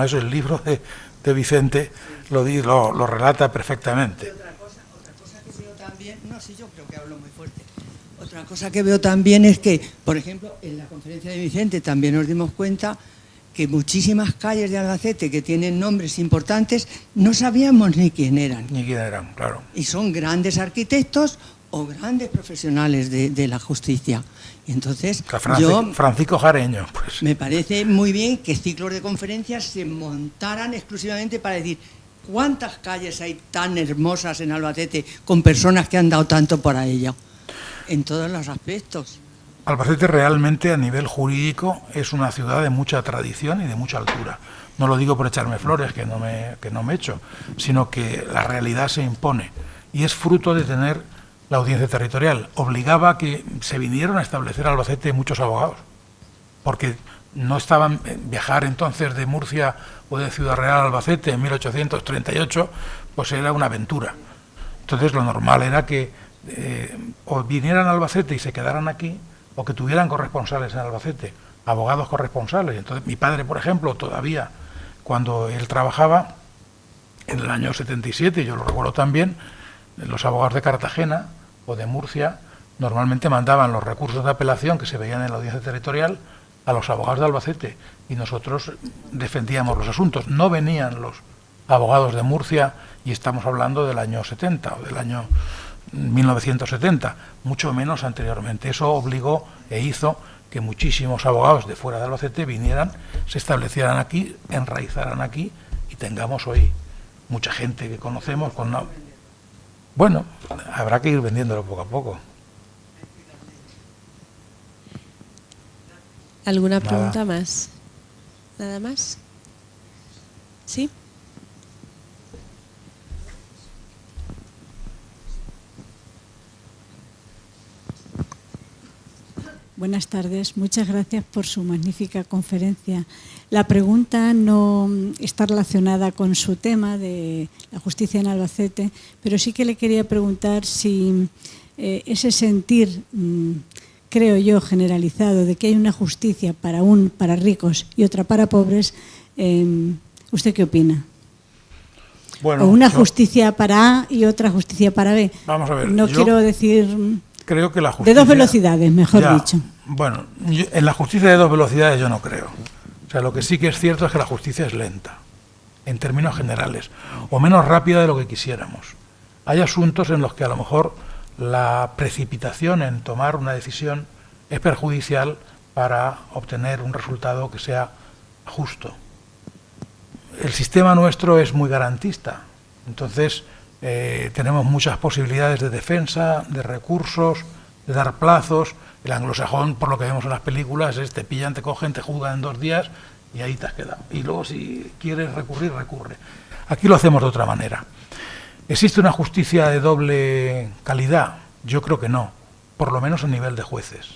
Eso el libro de Vicente lo relata perfectamente. Yo creo que hablo muy fuerte. Otra cosa que veo también es que, por ejemplo, en la conferencia de Vicente también nos dimos cuenta que muchísimas calles de Albacete que tienen nombres importantes no sabíamos ni quién eran. Claro. Y son grandes arquitectos o grandes profesionales de la justicia. Y entonces Francisco Jareño. Pues. Me parece muy bien que ciclos de conferencias se montaran exclusivamente para decir ¿cuántas calles hay tan hermosas en Albacete con personas que han dado tanto por ello? En todos los aspectos. Albacete realmente a nivel jurídico es una ciudad de mucha tradición y de mucha altura. No lo digo por echarme flores, que no me echo, sino que la realidad se impone. Y es fruto de tener la audiencia territorial. Obligaba a que se vinieran a establecer a Albacete muchos abogados, porque no estaban viajar entonces de Murcia o de Ciudad Real a Albacete en 1838, pues era una aventura. Entonces lo normal era que o vinieran a Albacete y se quedaran aquí, o que tuvieran corresponsales en Albacete, abogados corresponsales. Entonces mi padre, por ejemplo, todavía cuando él trabajaba en el año 77, yo lo recuerdo también, los abogados de Cartagena o de Murcia normalmente mandaban los recursos de apelación que se veían en la audiencia territorial a los abogados de Albacete, y nosotros defendíamos los asuntos. No venían los abogados de Murcia, y estamos hablando del año 70 o del año 1970, mucho menos anteriormente. Eso obligó e hizo que muchísimos abogados de fuera de Albacete vinieran, se establecieran aquí, enraizaran aquí, y tengamos hoy mucha gente que conocemos con una... Bueno, habrá que ir vendiéndolo poco a poco. ¿Alguna pregunta más? ¿Nada más? ¿Sí? Buenas tardes, muchas gracias por su magnífica conferencia. La pregunta no está relacionada con su tema de la justicia en Albacete, pero sí que le quería preguntar si ese sentir, creo yo, generalizado, de que hay una justicia para ricos y otra para pobres, ¿usted qué opina? Bueno, o una justicia para A y otra justicia para B. Vamos a ver. No quiero decir... Creo que la justicia... De dos velocidades, mejor dicho. Bueno, en la justicia de dos velocidades yo no creo. O sea, lo que sí que es cierto es que la justicia es lenta, en términos generales, o menos rápida de lo que quisiéramos. Hay asuntos en los que a lo mejor la precipitación en tomar una decisión es perjudicial para obtener un resultado que sea justo. El sistema nuestro es muy garantista, entonces tenemos muchas posibilidades de defensa, de recursos, de dar plazos. El anglosajón, por lo que vemos en las películas, es te pillan, te cogen, te juzgan en 2 días y ahí te has quedado. Y luego si quieres recurrir, recurre. Aquí lo hacemos de otra manera. ¿Existe una justicia de doble calidad? Yo creo que no, por lo menos a nivel de jueces.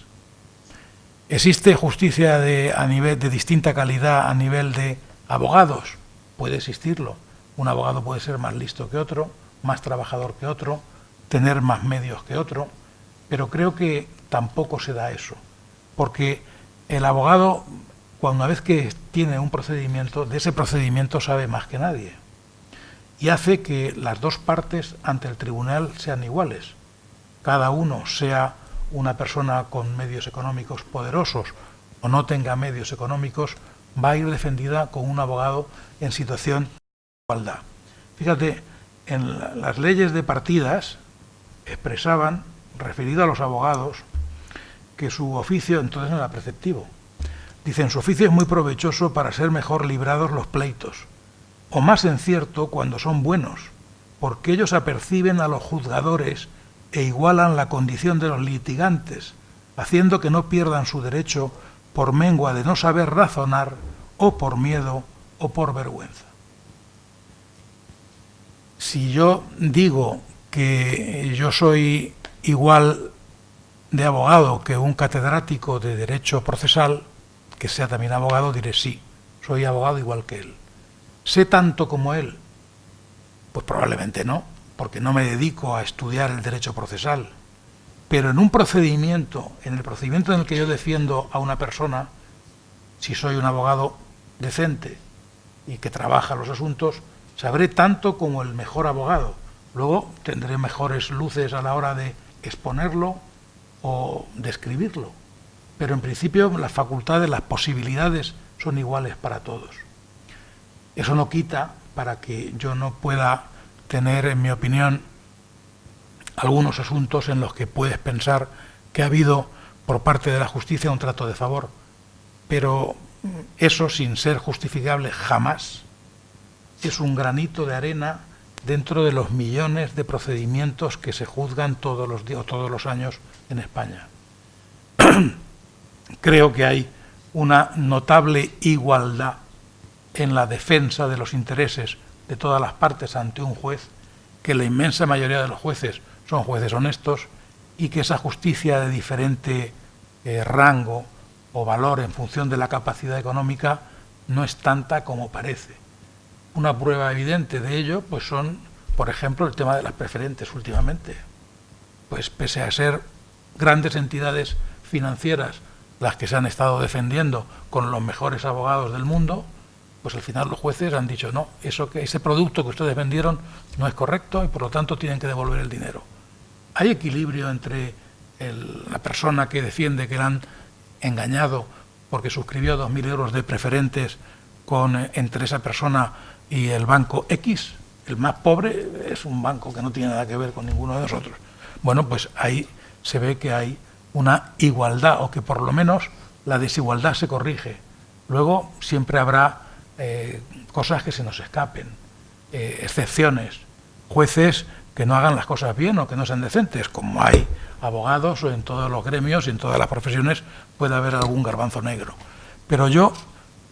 ¿Existe justicia a nivel de distinta calidad a nivel de abogados? Puede existirlo. Un abogado puede ser más listo que otro, más trabajador que otro, tener más medios que otro, pero creo que tampoco se da eso, porque el abogado, una vez que tiene un procedimiento, de ese procedimiento sabe más que nadie, y hace que las dos partes ante el tribunal sean iguales. Cada uno, sea una persona con medios económicos poderosos o no tenga medios económicos, va a ir defendida con un abogado en situación de igualdad. Fíjate, en las leyes de partidas expresaban, referido a los abogados, que su oficio entonces no era preceptivo. Dicen, su oficio es muy provechoso para ser mejor librados los pleitos, o más en cierto cuando son buenos, porque ellos aperciben a los juzgadores e igualan la condición de los litigantes, haciendo que no pierdan su derecho por mengua de no saber razonar, o por miedo, o por vergüenza. Si yo digo que yo soy igual de abogado que un catedrático de Derecho Procesal, que sea también abogado, diré sí, soy abogado igual que él. ¿Sé tanto como él? Pues probablemente no, porque no me dedico a estudiar el derecho procesal. Pero en un procedimiento, en el procedimiento en el que yo defiendo a una persona, si soy un abogado decente y que trabaja los asuntos, sabré tanto como el mejor abogado. Luego tendré mejores luces a la hora de exponerlo o de escribirlo. Pero en principio las facultades, las posibilidades son iguales para todos. Eso no quita para que yo no pueda tener, en mi opinión, algunos asuntos en los que puedes pensar que ha habido por parte de la justicia un trato de favor. Pero eso, sin ser justificable jamás, es un granito de arena dentro de los millones de procedimientos que se juzgan todos los días o todos los años en España. Creo que hay una notable igualdad en la defensa de los intereses de todas las partes ante un juez, que la inmensa mayoría de los jueces son jueces honestos y que esa justicia de diferente rango o valor en función de la capacidad económica no es tanta como parece. Una prueba evidente de ello pues son, por ejemplo, el tema de las preferentes últimamente. Pues pese a ser grandes entidades financieras las que se han estado defendiendo con los mejores abogados del mundo, pues al final los jueces han dicho no, ese producto que ustedes vendieron no es correcto y por lo tanto tienen que devolver el dinero. Hay equilibrio entre la persona que defiende que le han engañado porque suscribió 2.000 euros de preferentes entre esa persona y el banco X. El más pobre es un banco que no tiene nada que ver con ninguno de nosotros. Bueno, pues ahí se ve que hay una igualdad, o que por lo menos la desigualdad se corrige. Luego siempre habrá cosas que se nos escapen, excepciones, jueces que no hagan las cosas bien o que no sean decentes, como hay abogados o en todos los gremios y en todas las profesiones puede haber algún garbanzo negro. Pero yo,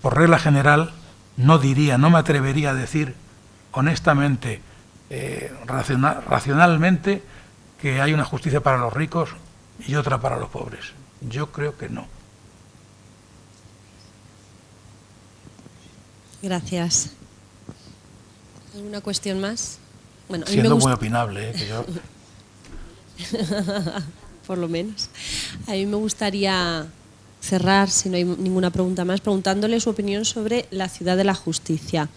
por regla general, no me atrevería a decir honestamente, racionalmente, que hay una justicia para los ricos y otra para los pobres. Yo creo que no. Gracias. ¿Alguna cuestión más? Bueno, siendo muy opinable, que yo... Por lo menos. A mí me gustaría cerrar, si no hay ninguna pregunta más, preguntándole su opinión sobre la ciudad de la justicia,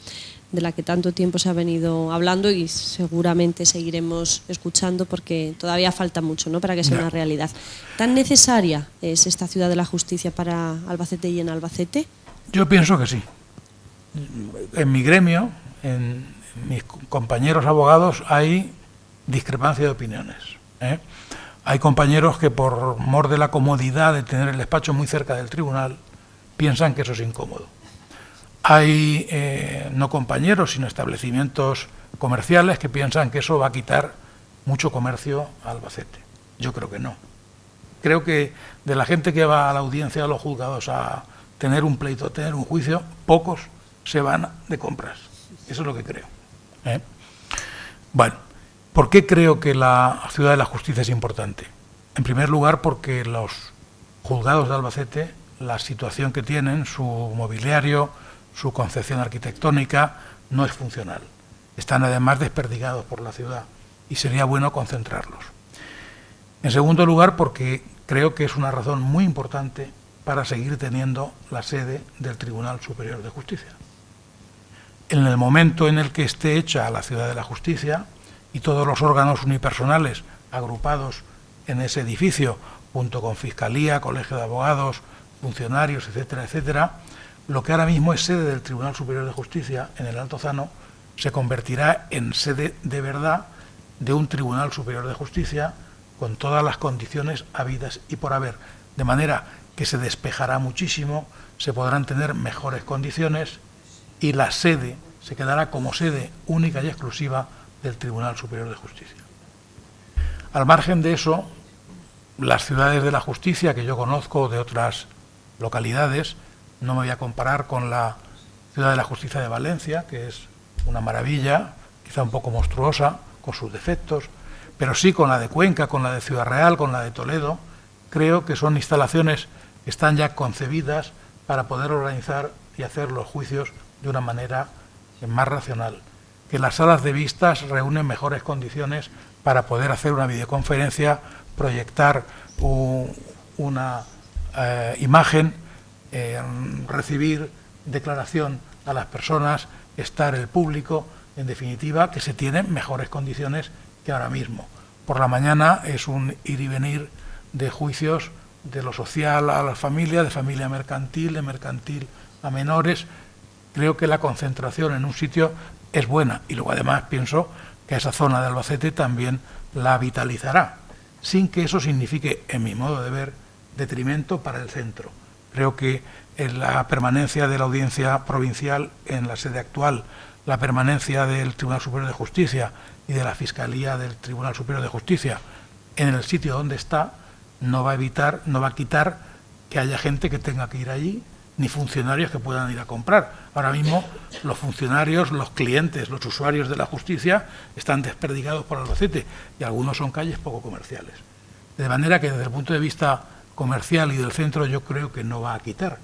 de la que tanto tiempo se ha venido hablando y seguramente seguiremos escuchando porque todavía falta mucho, ¿no?, para que sea una realidad. ¿Tan necesaria es esta ciudad de la justicia para Albacete y en Albacete? Yo pienso que sí. En mi gremio, en mis compañeros abogados, hay discrepancia de opiniones, Hay compañeros que por mor de la comodidad de tener el despacho muy cerca del tribunal piensan que eso es incómodo. Hay no compañeros, sino establecimientos comerciales que piensan que eso va a quitar mucho comercio a Albacete. Yo creo que no. Creo que de la gente que va a la audiencia de los juzgados a tener un pleito, a tener un juicio, pocos se van de compras. Eso es lo que creo. Bueno, ¿por qué creo que la ciudad de la justicia es importante? En primer lugar, porque los juzgados de Albacete, la situación que tienen, su mobiliario, su concepción arquitectónica, no es funcional. Están además desperdigados por la ciudad y sería bueno concentrarlos. En segundo lugar, porque creo que es una razón muy importante para seguir teniendo la sede del Tribunal Superior de Justicia. En el momento en el que esté hecha la ciudad de la justicia y todos los órganos unipersonales agrupados en ese edificio, junto con Fiscalía, Colegio de Abogados, funcionarios, etcétera, etcétera, lo que ahora mismo es sede del Tribunal Superior de Justicia en el Altozano se convertirá en sede de verdad de un Tribunal Superior de Justicia con todas las condiciones habidas y por haber, de manera que se despejará muchísimo, se podrán tener mejores condiciones y la sede se quedará como sede única y exclusiva del Tribunal Superior de Justicia. Al margen de eso, las ciudades de la justicia que yo conozco de otras localidades, no me voy a comparar con la ciudad de la justicia de Valencia, que es una maravilla, quizá un poco monstruosa, con sus defectos, pero sí con la de Cuenca, con la de Ciudad Real, con la de Toledo. Creo que son instalaciones que están ya concebidas para poder organizar y hacer los juicios de una manera más racional, que las salas de vistas reúnen mejores condiciones para poder hacer una videoconferencia, proyectar una imagen, recibir declaración a las personas, estar el público, en definitiva, que se tienen mejores condiciones que ahora mismo. Por la mañana es un ir y venir de juicios de lo social a la familia, de familia mercantil, de mercantil a menores. Creo que la concentración en un sitio es buena y luego además pienso que esa zona de Albacete también la vitalizará, sin que eso signifique, en mi modo de ver, detrimento para el centro. Creo que en la permanencia de la Audiencia Provincial en la sede actual, la permanencia del Tribunal Superior de Justicia y de la Fiscalía del Tribunal Superior de Justicia en el sitio donde está, no va a quitar que haya gente que tenga que ir allí, ni funcionarios que puedan ir a comprar. Ahora mismo los funcionarios, los clientes, los usuarios de la justicia están desperdigados por Albacete y algunos son calles poco comerciales. De manera que desde el punto de vista comercial y del centro yo creo que no va a quitar,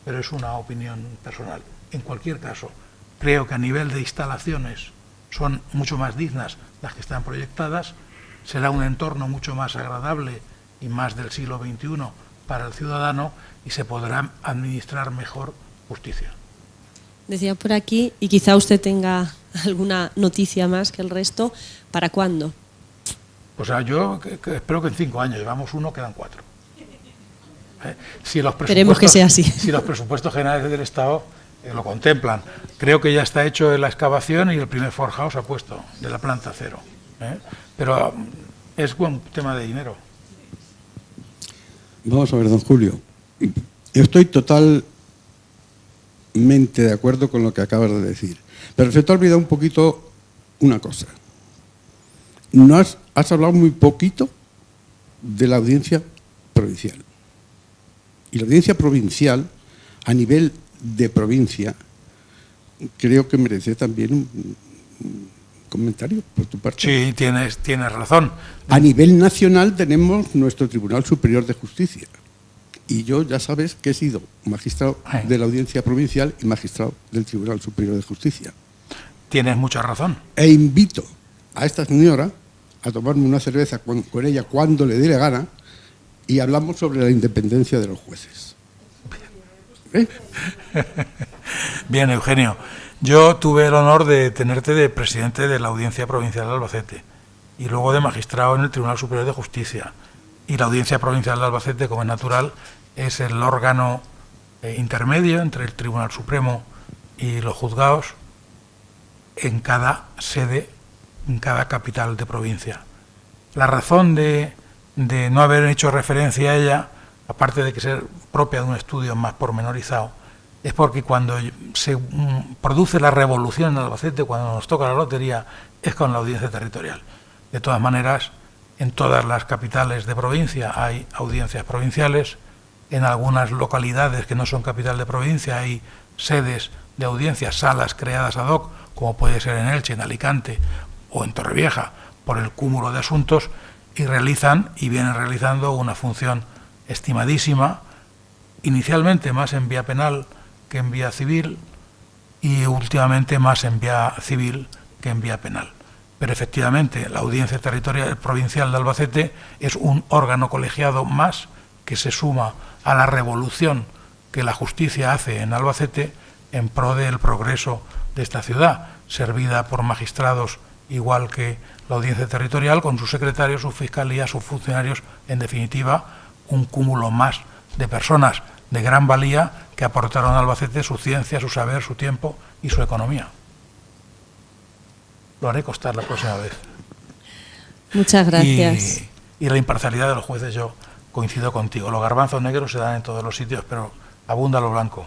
pero es una opinión personal. En cualquier caso, creo que a nivel de instalaciones son mucho más dignas las que están proyectadas, será un entorno mucho más agradable y más del siglo XXI para el ciudadano y se podrá administrar mejor justicia. Decía por aquí, y quizá usted tenga alguna noticia más que el resto, ¿para cuándo? Pues yo espero que en 5 años, llevamos 1, quedan 4. Si Esperemos que sea así. Si los presupuestos generales del Estado lo contemplan. Creo que ya está hecho la excavación y el primer forjado se ha puesto de la planta 0. Pero es un tema de dinero. Vamos a ver, don Julio. Yo estoy totalmente de acuerdo con lo que acabas de decir. Pero se te ha olvidado un poquito una cosa. No has hablado muy poquito de la audiencia provincial. Y la audiencia provincial, a nivel de provincia, creo que merece también un comentario por tu parte. Sí, tienes razón. A nivel nacional tenemos nuestro Tribunal Superior de Justicia. Y yo ya sabes que he sido magistrado de la Audiencia Provincial y magistrado del Tribunal Superior de Justicia. Tienes mucha razón. E invito a esta señora a tomarme una cerveza con ella cuando le dé la gana y hablamos sobre la independencia de los jueces. Bien, Eugenio. Yo tuve el honor de tenerte de presidente de la Audiencia Provincial de Albacete y luego de magistrado en el Tribunal Superior de Justicia. Y la Audiencia Provincial de Albacete, como es natural, es el órgano intermedio entre el Tribunal Supremo y los juzgados en cada sede, en cada capital de provincia. La razón de de no haber hecho referencia a ella, aparte de que ser propia de un estudio más pormenorizado, es porque cuando se produce la revolución en Albacete, cuando nos toca la lotería, es con la audiencia territorial. De todas maneras, en todas las capitales de provincia hay audiencias provinciales, en algunas localidades que no son capital de provincia hay sedes de audiencias, salas creadas ad hoc, como puede ser en Elche, en Alicante o en Torrevieja, por el cúmulo de asuntos, y realizan y vienen realizando una función estimadísima, inicialmente más en vía penal que en vía civil y últimamente más en vía civil que en vía penal. Pero efectivamente la Audiencia Territorial Provincial de Albacete es un órgano colegiado más que se suma a la revolución que la justicia hace en Albacete en pro del progreso de esta ciudad, servida por magistrados igual que la Audiencia Territorial, con sus secretarios, sus fiscalías, sus funcionarios, en definitiva, un cúmulo más de personas de gran valía que aportaron a Albacete su ciencia, su saber, su tiempo y su economía. Lo haré constar la próxima vez. Muchas gracias. Y la imparcialidad de los jueces, yo coincido contigo. Los garbanzos negros se dan en todos los sitios, pero abunda lo blanco.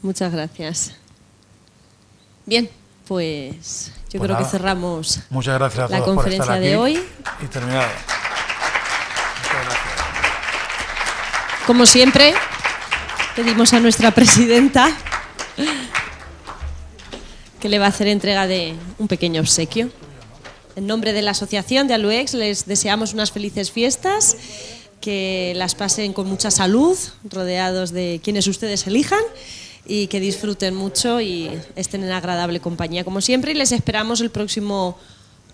Muchas gracias. Bien, pues yo Pues creo nada, que cerramos muchas gracias a la todos por conferencia estar aquí de hoy. Y terminado. Muchas gracias. Como siempre, pedimos a nuestra presidenta que le va a hacer entrega de un pequeño obsequio. En nombre de la Asociación de Aluex les deseamos unas felices fiestas, que las pasen con mucha salud, rodeados de quienes ustedes elijan, y que disfruten mucho y estén en agradable compañía como siempre, y les esperamos el próximo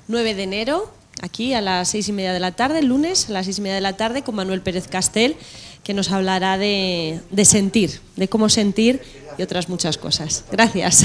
9 de enero aquí a las 6:30 de la tarde, el lunes a las 6:30 de la tarde, con Manuel Pérez Castel, que nos hablará de sentir, de cómo sentir y otras muchas cosas. Gracias.